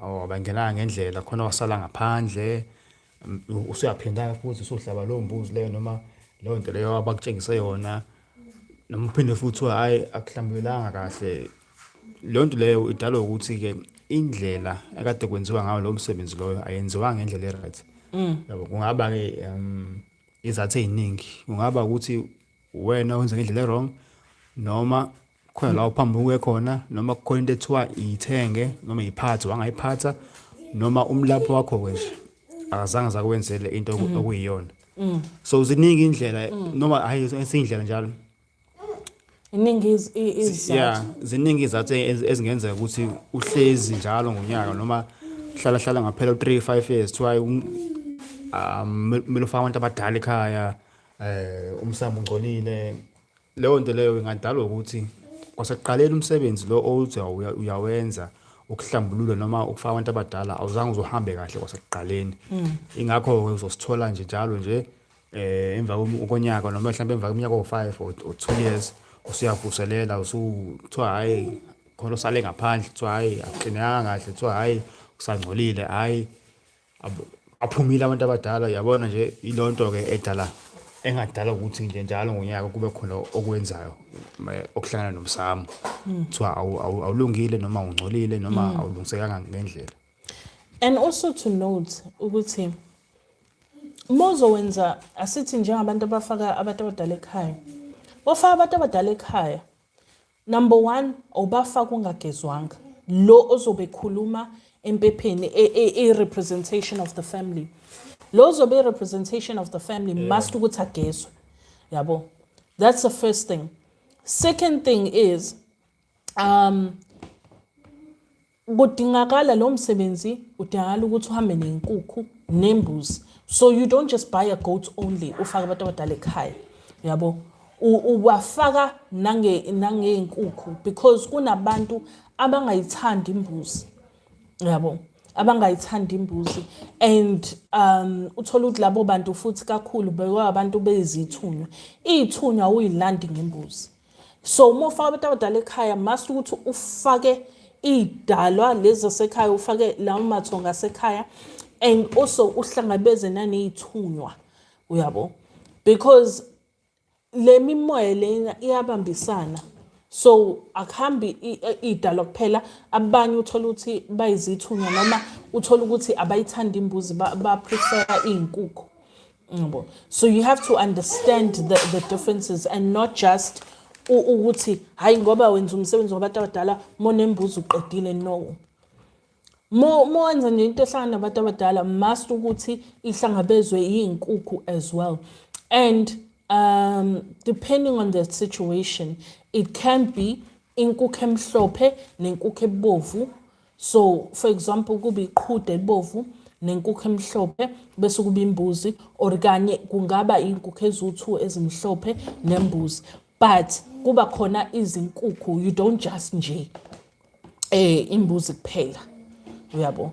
ngendlela khona wasala ngaphandle, usuyaphinda futhi usuhlaba lo mbuzi leyo noma leyo nto leyo abakutshengise yona, noma uphinde futhi hayi akuhlambulelanga kahle. Leyo nto leyo idalwa ukuthi ke indlela ekade kwenziwa ngayo lo msebenzi loyo ayenziwa ngendlela eright. Yabo, kungaba ke izathu eziningi. Kungaba ukuthi wena wenza ngendlela wrong noma khona la uphambuke khona noma kukhona into ethiwa ithenge noma iphathe wangayiphatha noma umlapho wakho nje akazange zakwenzele into okuyiyona. So ziningi indlela noma hayi esindlela njalo. Iningi is Yeah, ziningi izathu ezingenzeka ukuthi uhlezi njalo ngonyaka noma hlala ngaphela 3-5 years try kumele ufake abantu abadala ekhaya, umsamo ungcolile. Leyo nto leyo ingadalwa ukuthi kwasekuqaleni umsebenzi lo othi uyawenza ukuhlambulula noma ukufaka abantu abadala awuzange uzohambe kahle kwasekuqaleni. Ingakho uzosithola nje njalo nje emva konyaka noma mhlawumbe emva kweminyaka o5 or 2 years usiyavuselela usuthiwa hayi khona usale ngaphandle, kuthiwa hayi akuqinanga kahle, kuthiwa hayi usangcolile, hayi aphumile abantu abadala yabona nje ilonto ke edala engadala ukuthi nje njalo ngonyaka kube khona okwenzayo okuhlangana nomsamo kuthiwa awulungile noma ungcolile noma awulungisekanga ngendlela. And also to note ukuthi mozowenza asithi njengabantu abafaka abantu abadala ekhaya. Bofaka abantu abadala ekhaya. Number 1, awubafaka ungagezwanga. Lo ozobe khuluma empepheni a representation of the family. Lo ozobe representation of the family must ukuthi agezwe. Yabo. That's the first thing. Second thing is kudingakala lo msebenzi udingakala ukuthi uhambe nenkukhu nembuzi. So you don't just buy a goat only ufaka abantu abadala ekhaya. Yabo. Uwafaka nangenkukhu because kunabantu abangayithandi imbuzi. Yabo. Abangayithandi imbuzi and uthola ukuthi labo bantu futhi kakhulu bekwabantu bezithunywa. Izithunywa uyilandi ngembuzi. So uma ufaka abantu abadala ekhaya must ukuthi ufake idalwa lezi zasekhaya ufake lawo mathonga asekhaya and also uhlangabeze nanezithunywa uyabo because le mimoya lena iyabambisana so akuhambi idalwa kuphela abanye uthola ukuthi bayizithunywa noma uthola ukuthi abayithanda imbuzi ba prefer inkukhu yabo. So you have to understand the differences and not just ukuthi hayi ngoba wenza umsebenzi wabantu abadala monembuzi uqedile. No, wenza nje into ehlangana nabantu abadala must ukuthi ihlangabezwe inkukhu as well. And depending on the situation, it can be inkukhu emhlophe nenkukhu ebovu. So for example kuba iqhude ebovu nenkukhu emhlophe bese kuba imbuzi or kanye kungaba inkukhu ezu2 ezimhlophe nembuzi. But kuba khona izinkukhu you don't just nje imbuzi kuphela uyabo.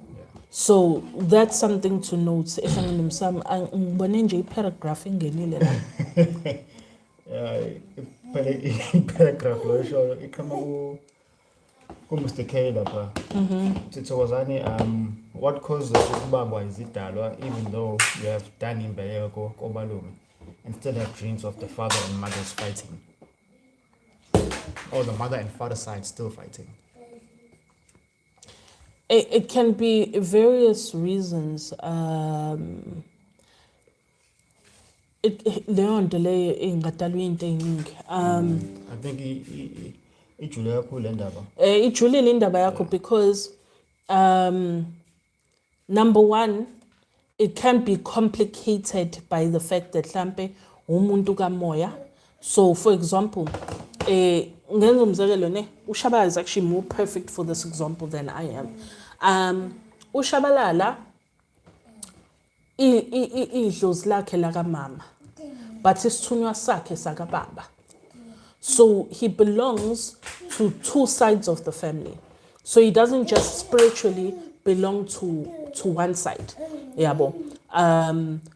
So that's something to note. Ehlangene nomsamo ngibone nje iparagraph ingenile la. Paragraph lo show ikhama ku Mr. K lapha. Sithokozani what causes ukubangwa izidalwa even though you have done imbeleko komalume and still have dreams of the father and mother's fighting. Or the mother and father side still fighting. It can be various reasons. Leyo nto leyo ingadalwa into eziningi. I think ijule kakhulu indaba. Ijulile indaba yakho because number 1, it can be complicated by the fact that mhlambe umuntu kamoya. So for example, ngenza umzekelo ne uShabalala is actually more perfect for this example than I am. uShabalala idlozi lakhe la kamama but isithunywa sakhe sakababa. So he belongs to 2 sides of the family. So he doesn't just spiritually belong to one side. Yabo.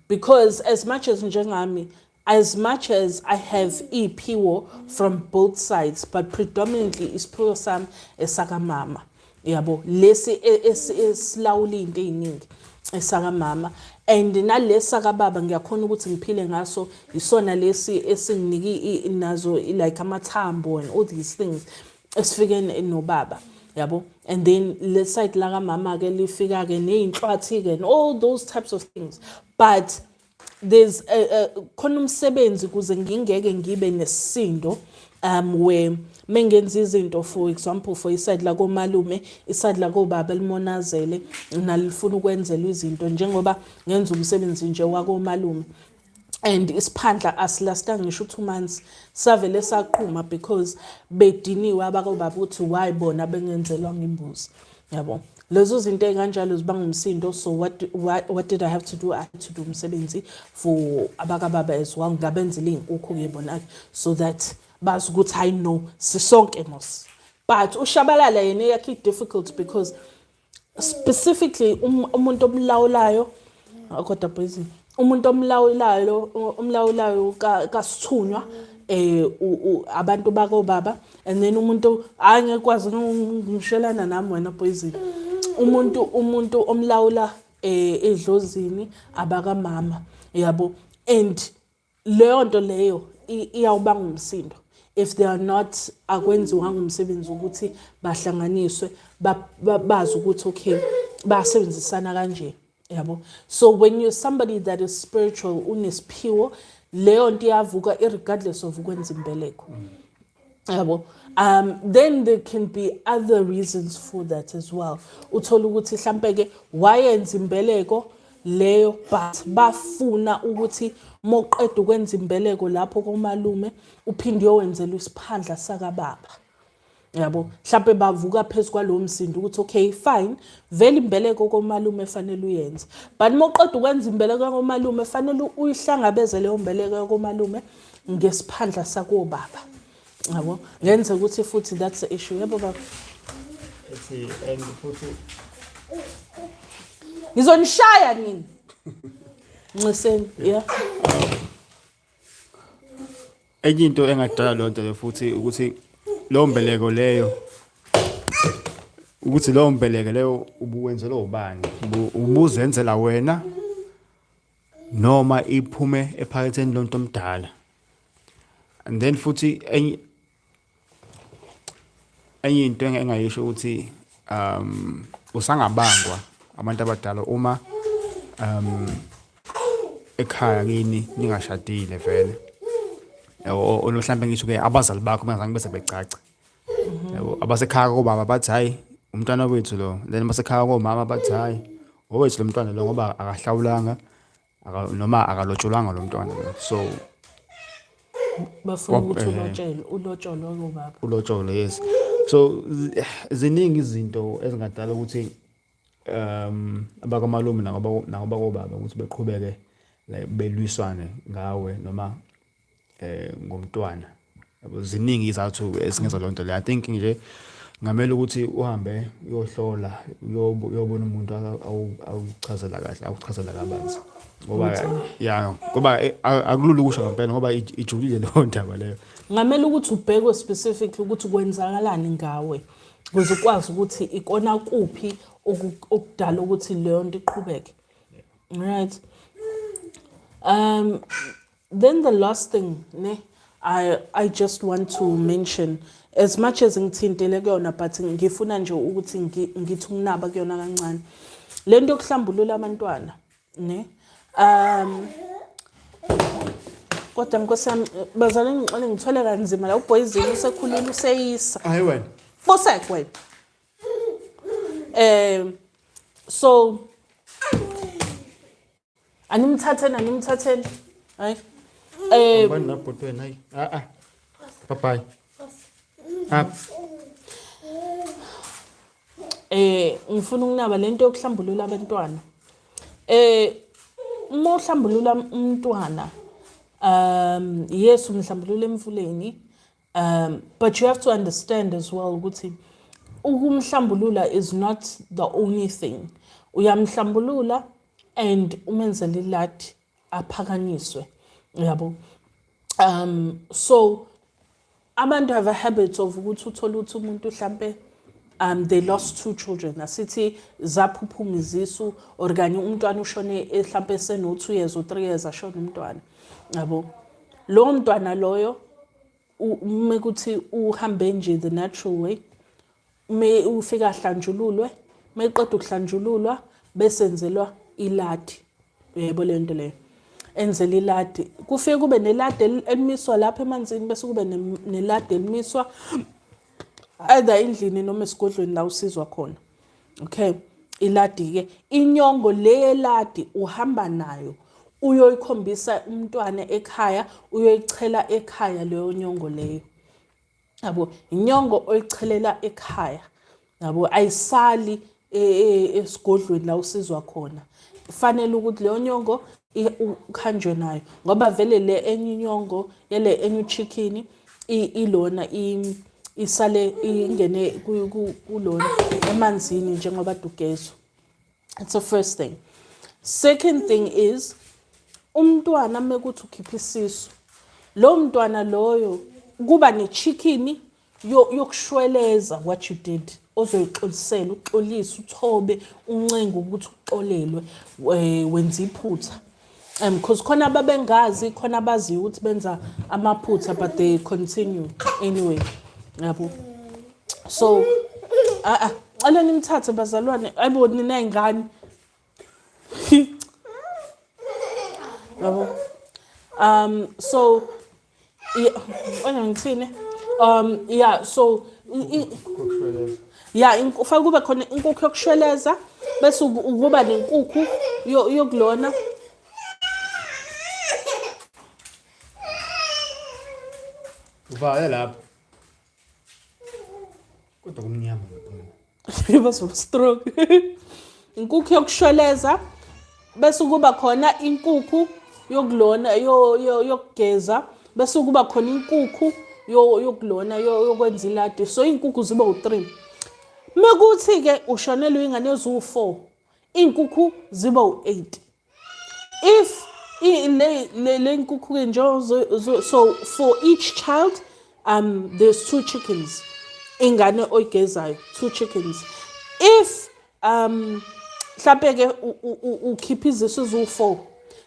Because as much as njengami, as much as I have ipiwo from both sides, but predominantly isiphiwo sami esakamama. Yabo. Lesi esilawuli into eziningi esakamama. And nalesa kababa ngiyakhona ukuthi ngiphile ngaso isona lesi esinginiki nazo like amathambo and all these things esifike nobaba yabo. And then let's side la kamama ke lifika ke nezinhlwathi ke and all those types of things. But there's khona umsebenzi kuze ngingeke ngibe nesisindo where mengenza izinto for example for iside la komalume iside la kobaba limonazele nalifuna ukwenzela izinto njengoba ngenza umsebenzi nje wakomalume and isiphandla asilasta ngisho 2 months savele saqhuma because bediniwe abakobaba uthi why bona bengenzelwa ngembuzi yabo. Lezo zinto ekanjalo zibanga umsindo. So what did I have to do? I had to do umsebenzi for abakababa as well ngabenzela izinkukhu ngebona so that bazi ukuthi I know sisonke mos. But uShabalala yena yakhe difficult because specifically umuntu omlawulayo kodwa boys umuntu omlawulayo kasithunywa abantu bakobaba and then umuntu angekwazi ngishelana nami wena boys umuntu omlawula edlozini abakamama yabo, and leyo nto leyo iyawubanga umsindo if they are not akwenziwanga umsebenzi ukuthi bahlanganiswe bazi ukuthi okay basebenzisana kanje yabo. So when you're somebody that is spiritual unesiphiwo, leyo nto iyavuka regardless of ukwenza imbeleko yabo. Then there can be other reasons for that as well. Uthola ukuthi mhlambe ke wayenza imbeleko leyo but bafuna ukuthi moqeda ukwenza imbeleko lapho komalume uphinde uyowenzela isiphandla sakababa yabo. Mhlambe bavuka phezulu kwalo msindo ukuthi okay fine vele imbeleko komalume fanele uyenze, but moqeda ukwenza imbeleko komalume fanele uyihlangabeze leyo mbeleko komalume ngesiphandla sakobaba yabo. Ngenze ukuthi futhi that's the issue yabo baba. And futhi ngizonishaya nini nciseni yeah. Enye into engadala lonto le futhi ukuthi lo mbeleko leyo ukuthi lo mbeleko leyo ubuwenzela ubani, ubuzenzela wena noma iphume ephaketheni lonto omdala. And then futhi enye into engayisho ukuthi usangabangwa abantu abadala uma ekhaya kini ningashadile vele yabo, mhlambe ngisho ke abazali bakho bangazange bese becaca yabo. Abasekhaya kobaba bathi hayi umntwana wethu lo, then basekhaya komama bathi hayi owethu lo mntwana lo ngoba akahlawulanga noma akalotsholwanga lo mntwana lo, so bafuna ukuthi ulotsholo kobaba ulotsholo. Yes, so ziningi izinto ezingadala ukuthi abakamalume nabakobaba ukuthi beqhubeke like belwiswane ngawe noma ngomntwana yabo. Ziningi izathu esingenza lonto le. I think nje ngamele ukuthi uhambe uyohlola uyobona umuntu awuchazela kahle awuchazela kabanzi ngoba ya ngoba akulula ukusho ngempela ngoba ijulile leyo ndaba leyo. Ngamele ukuthi ubheke specifically ukuthi kwenzakalani ngawe ukuze ukwazi ukuthi ikona kuphi okudala ukuthi leyo nto iqhubeke. Right. Then the last thing I just want to mention, as much as ngithintele kuyona but ngifuna nje ukuthi ngithi ukunaba kuyona kancane lento yokuhlambulula abantwana ne kodwa nkosami bazalwane ngixole ngithole kanzima la uBoyzini usekhulile useyisa hayi wena fosek wena so animthatheni hayi bani lapho wena hayi bye ngifuna ukunaba lento yokuhlambulula abantwana uma uhlambulula umntwana yes umhlambulula emfuleni but you have to understand as well ukuthi ukumhlambulula is not the only thing. Uyamhlambulula and umenzele iladi aphakanyiswe yabo. So abantu have a habit of ukuthi uthola ukuthi umuntu mhlambe they lost 2 children asithi zaphuphuma izisu or kanye umntwana ushone mhlambe seno 2 years or 3 years ashona umntwana yabo. Lo mntwana loyo mekuthi uhambe nje the natural way me ufika ahlanjululwe meqeda ukuhlanjululwa bese enzelwa iladi yebo lento leyo enzela iladi kufike kube neladi elimiswa lapha emanzini bese kube neladi elimiswa either endlini noma esigodlweni la usizwa khona. Okay, iladi ke inyongo leyeladi uhamba nayo uyoyikhombisa umntwana ekhaya uyoyichela ekhaya leyo nyongo leyo yabo. Inyongo oyichelela ekhaya yabo ayisali esigodlweni la usizwa khona. Kufanele ukuthi leyo nyongo ukhanjwe nayo ngoba vele le enye inyongo yele enye chicken ilona isale ingene kulona emanzini njengoba dugezo. It's the first thing. Second thing is umntwana mekuthi ukhipha isisu lo mntwana loyo kuba ne chicken yokushweleza what you did ozoyixolisela uxolise uthobe uncenga ukuthi uxolelwe wenza iphutha. Because khona ababengazi khona abaziyo ukuthi benza amaphutha but they continue anyway. Yabo. So ake nimthathe bazalwane ayibo nina ingane. Yabo. So yeah, so yeah, ufaka kube khona inkukhu yokushweleza bese ukuba nenkukhu yokulona. Uvale lapho. Kodwa kumnyama ngapha. Bazo stroke. Inkukhu yokushweleza bese kuba khona inkukhu yokulona yokugeza bese kuba khona inkukhu yokulona yokwenza iladi. So inkukhu ziba u3. Mekuthi ke ushonelwe ingane ezu4, inkukhu ziba u8. If le nkukhu ke nje so for each child there's 2 chickens. Ingane oyigezayo 2 chickens. If mhlawumbe ke ukhipha izisu ezu4,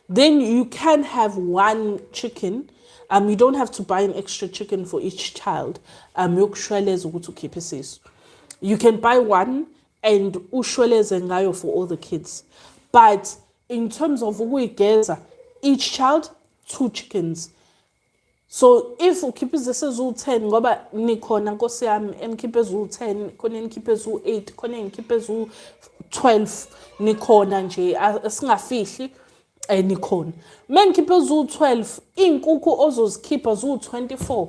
then you can have 1 chicken. You don't have to buy an extra chicken for each child. Yokushweleza ukuthi ukhiphe isisu. You can buy 1 and ushweleze ngayo for all the kids. But in terms of ukuyigeza, each child 2 chickens. So if ukhipha izisu ezu10 ngoba nikhona Nkosi yami enikhipha ezu10, khona enikhipha ezu8, khona enikhipha ezu12, nikhona nje asingafihli nikhona. Menikhipha ezu12, inkukhu ozozikhipha zu24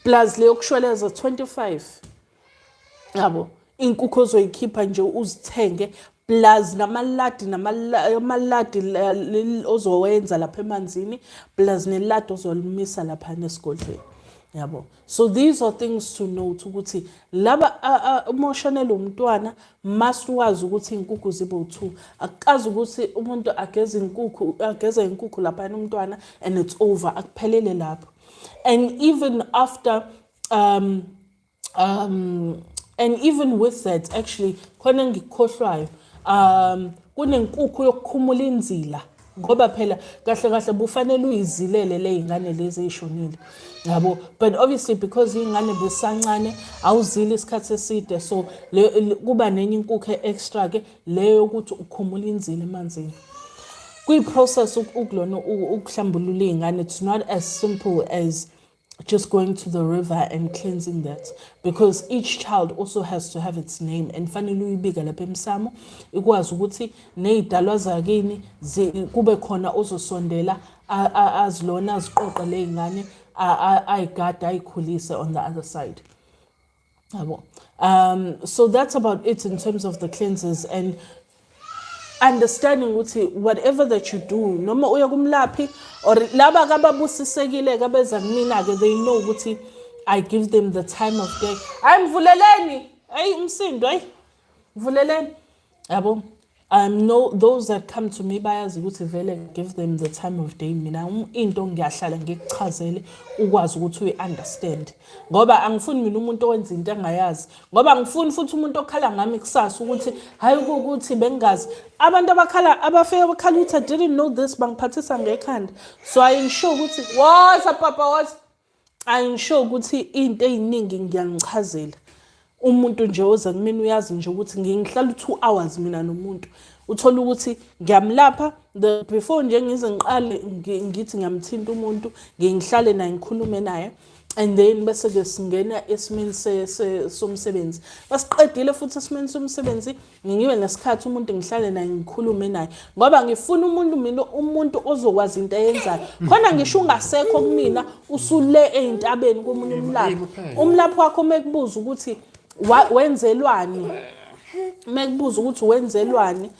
plus le yokushweleza 25. Yabo, inkukhu ozoyikhipha nje uzithenge plus namaladi ozowenza lapha emanzini plus neladi ozolimisa lapha esigodlweni. Yabo. So these are things to know ukuthi laba emotional umntwana must wazi ukuthi inkukhu zibe u2. Akazi ukuthi umuntu ageza inkukhu lapha umntwana and it's over, akuphelele lapho. And even after and even with that actually khona ngikhohlwayo kunenkukhu yokukhumula inzila ngoba phela kahle bufanele uyizilele le ingane lezi ezishonile. Yabo, but obviously because ingane besancane awuzili isikhathi eside so kuba nenye inkukhu extra ke leyo ukuthi ukhumula inzila emanzini. Kwi process ukulona ukuhlambulula ingane, it's not as simple as just going to the river and cleansing that, because each child also has to have its name and fanele uyibika lapha emsamo ikwazi ukuthi nezidalwa zakini kube khona ozosondela azilona aziqoqa le ingane ayigada ayikhulise on the other side. So that's about it in terms of the cleanses and understanding ukuthi whatever that you do noma uya kumlaphi or laba kababusisekile kabeza kumina ke they know ukuthi I give them the time of day. Ayimvuleleni umsindo mvuleleni yabo. No, those that come to me bayazi ukuthi vele give them the time of day. Mina into ngiyahlala ngikuchazele ukwazi ukuthi uyi understand ngoba angifuni mina umuntu owenza into engayazi ngoba angifuni futhi umuntu okhala ngami kusasa ukuthi hayi ukuthi bengazi abantu abafike bakhala ukuthi I didn't know this bangiphathisa ngekhanda. So I ensure ukuthi what's up papa what I ensure ukuthi into eziningi ngiyangichazela. Umuntu nje oza kumina uyazi nje ukuthi ngihlala 2 hours mina nomuntu uthola ukuthi ngiyamlapha before nje ngize ngiqale ngithi ngiyamthinta umuntu ngihlale naye ngikhulume naye and then bese ke singena esimeni somsebenzi basiqedile futhi esimeni somsebenzi ngiyiwe nesikhathi umuntu ngihlale naye ngikhulume naye ngoba ngifuna umuntu ozokwazi into eyenzayo khona ngisho ungasekho kumina usule ezintabeni komunye umlapho wakho mekubuza ukuthi wenzelwani mekubuza ukuthi wenzelwani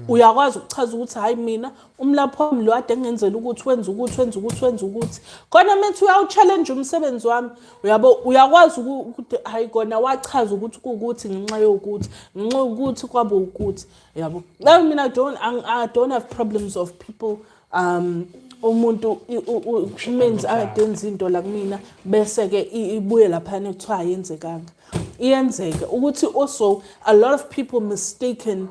uyakwazi ukuchaza ukuthi hayi mina umlapho wami lo ade ngenzela ukuthi wenza ukuthi khona methi uyawuchallenge umsebenzi wami uyabo uyakwazi ukuthi hayi kona wachaza ukuthi kuukuthi ngenxa yokuthi kwabe ukuthi yabo. Mina I don't have problems of people umuntu means adenza into la kumina bese ke ibuye lapha ekuthiwa ayenzekanga. iyenzeka ukuthi also a lot of people mistaken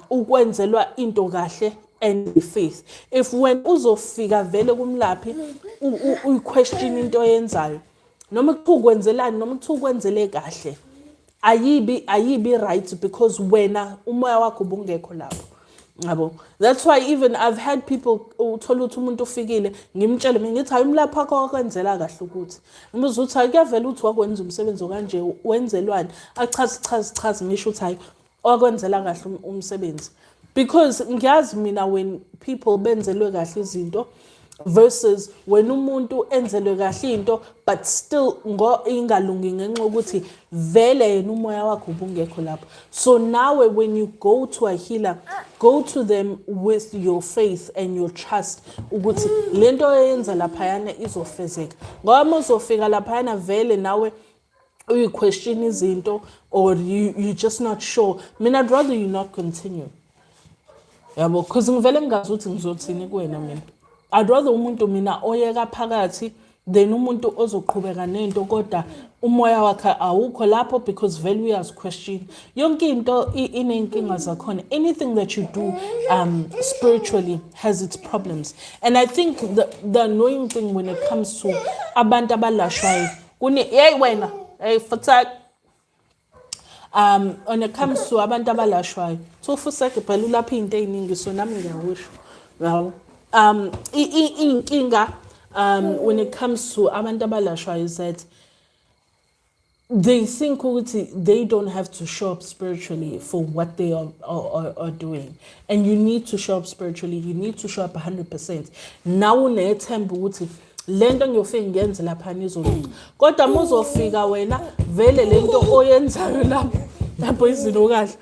ukwenzelwa into kahle and faith. If when uzofika vele kumlaphi uyi-question into oyenzayo noma ukwenzelani noma ukwenzele kahle ayibi right because wena umoya wakho bungekho lapho. Yabo, that's why even I've had people uthola ukuthi umuntu ufikile ngimtshele mina ngithi hayi umlapha wakho wakwenzela kahle ukuthi ngibuza ukuthi hayi kuyavela ukuthi wakwenza umsebenzi okanje wenzelwani achaze ngisho ukuthi hayi wakwenzela kahle umsebenzi because ngiyazi mina when people benzelwe kahle izinto versus when umuntu enzelwe kahle into but still ingalungi ngenxa ukuthi vele yena umoya wakho ubungekho lapho. So nawe when you go to a healer, go to them with your faith and your trust ukuthi lento oyenza laphayana izofezeka ngoba muzofika laphayana vele nawe you question izinto or you just not sure. Mina I'd rather you not continue. Yabo, because ngivele ngingazi ukuthi ngizothini kuwena mina. I'd rather umuntu mina oyeka phakathi than umuntu ozoqhubeka nento kodwa umoya wakhe awukho lapho because vele uyazi question. Yonke into inenkinga zakhona. Anything that you do spiritually has its problems. And I think the annoying thing when it comes to abantu abalashwayo hey wena hey fatak when it comes to abantu abalashwayo so fuseke phela ulapha into eziningi so nami ngiyawusho. Well, inkinga when it comes to abantu abalashwayo is that they think they don't have to show up spiritually for what they are doing. And you need to show up spiritually. You need to show up 100%. Now unethemba ukuthi lento ngiyofika ngenze lapha nizolunga. Kodwa muzofika wena vele lento oyenzayo lapho izinto kahle.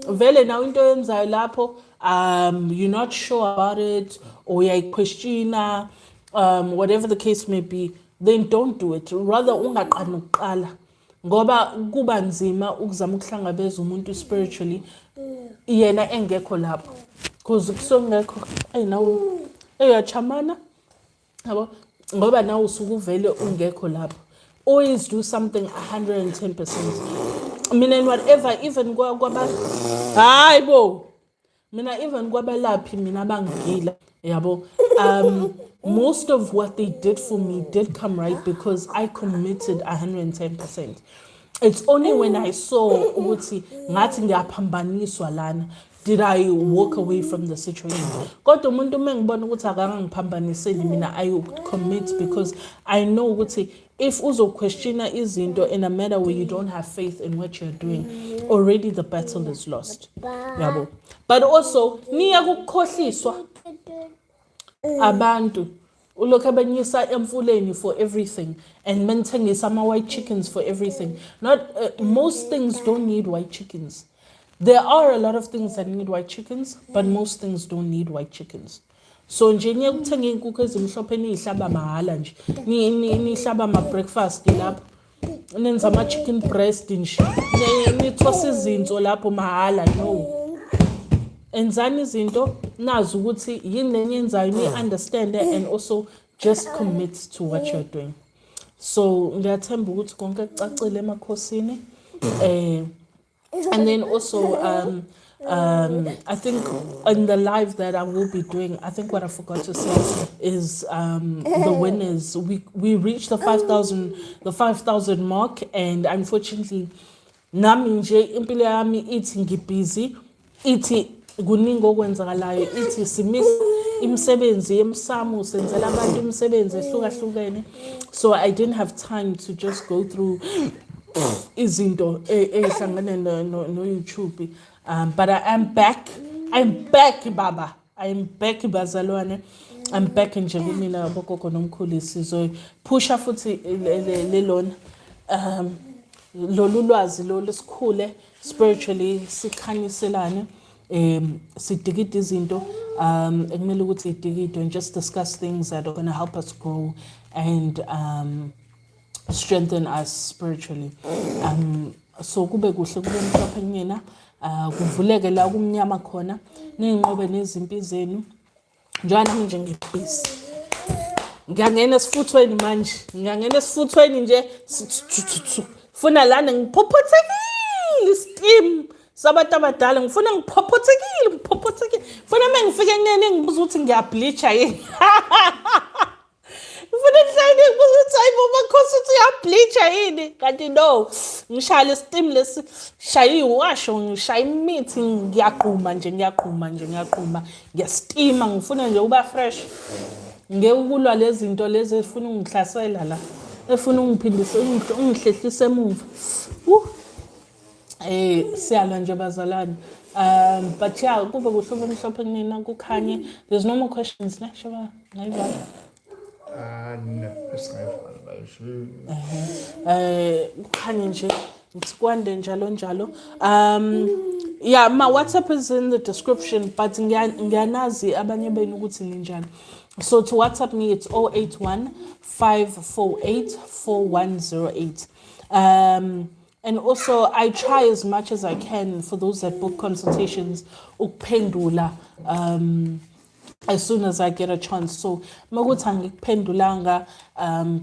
Vele nawo into oyenzayo lapho you're not sure about it or uyayiquestiona whatever the case may be, then don't do it. Rather ungaqali ukuqala. Ngoba kuba nzima ukuzama ukuhlangabeza umuntu spiritually yena engekho lapho because kusongekho nawo uyachamana yabo ngoba nawo usuku vele ungekho lapho. Always do something 110%. Mina whatever even kwaba hayibo mina even kwabalaphi mina bangigila yabo most of what they did for me did come right because I committed 110%. It's only when I saw ukuthi ngathi ngiyaphambaniswa lana did I walk away from the situation. Kodwa umuntu mengibona ukuthi akangiphambaniseli mina I commit because I know ukuthi if uzoquestiona izinto in a matter where you don't have faith in what you're doing, already the battle is lost. Yabo. But also niyakukhohliswa abantu ulokhu abanyisa emfuleni for everything and menthengisa ama-white chickens for everything. Not most things don't need white chickens. There are a lot of things that need white chickens, but most things don't need white chickens. So nje niyakuthenga inkukhu ezimhlophe niyihlaba mahala nje nihlaba ama-breakfast lapho nenza ama-chicken breast nje nithosa izinto lapho mahala. No, enzani izinto nazi ukuthi yini leniyenzayo ni-understand and also just commit to what you're doing. So ngiyathemba ukuthi konke kucacile emakhosini. And then also I think in the live that I will be doing, I think what I forgot to say is the winners. We reached the 5,000 mark, and unfortunately nami nje impilo yami ithi ngibusy, ithi kuningi okwenzakalayo, ithi simisa imisebenzi yemsamo senzela abantu imisebenzi ehlukahlukene, so I didn't have time to just go through izinto ehlangene no YouTube. But I am back. I'm back, Baba. I am back, bazalwane. I'm back nje kumina bogogo nomkhulisi. So pusha futhi lelona lolu lwazi lolu sikhule spiritually sikhanyiselane sidikide izinto ekumele ukuthi idikide and just discuss things that are going to help us grow and strengthen us spiritually. So kube kuhle kube mhlophe kumina kuvuleke la kumnyama khona ninqobe nezimpi zenu njalo nami nje ngibhisi ngiyangena esifuthweni manje ngiyangena esifuthweni nje Funa lana ngiphophothekile steam sabantu abadala ngifuna ngiphophothekile funa uma ngifike kunene ngibuza ukuthi ngiyableacha yini ngifuna kuhlale ngibuza ukuthi hayi Makhosi uthi uyableacha yini kanti no ngishaya steam lesi shaya iwasho ngishaya imithi ngiyaqhuma ngiyastima ngifuna nje uba fresh ngeke ukulwa lezi zinto lezi efuna ungihlasela la efuna ungiphindise ungihlehlise emuva siyalwa nje bazalwane but yeah kube kuhlobo mhlophe kunina kukhanye there's no more questions ne shaba ngayivala no usingayivala bayisho kukhanye nje uthi kwande njalo yeah my WhatsApp is in the description but ngiyanazi abanye benu ukuthi ninjani so to WhatsApp me it's 081 548 4108 and also I try as much as I can for those that book consultations ukuphendula as soon as I get a chance so makuthi angikuphendulanga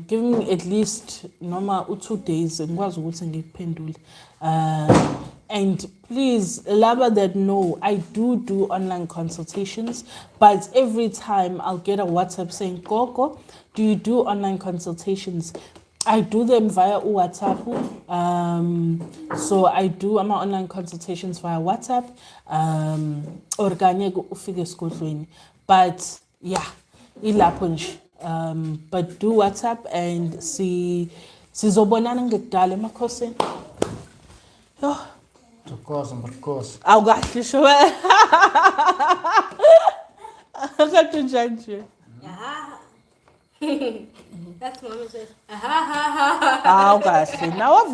give me at least noma 2 days ngikwazi ukuthi ngikuphendule and please laba that know I do online consultations but every time I'll get a WhatsApp saying Gogo do you do online consultations I do them via WhatsApp. So I do my online consultations via WhatsApp. Or kanye ufike esigodlweni. But yeah, ilapho nje. But do WhatsApp and sizobonana ngekudala Makhosi. Yo. Makhosi. Awukahle sho. Akathi njani nje? That's mama says. Awukahle. Now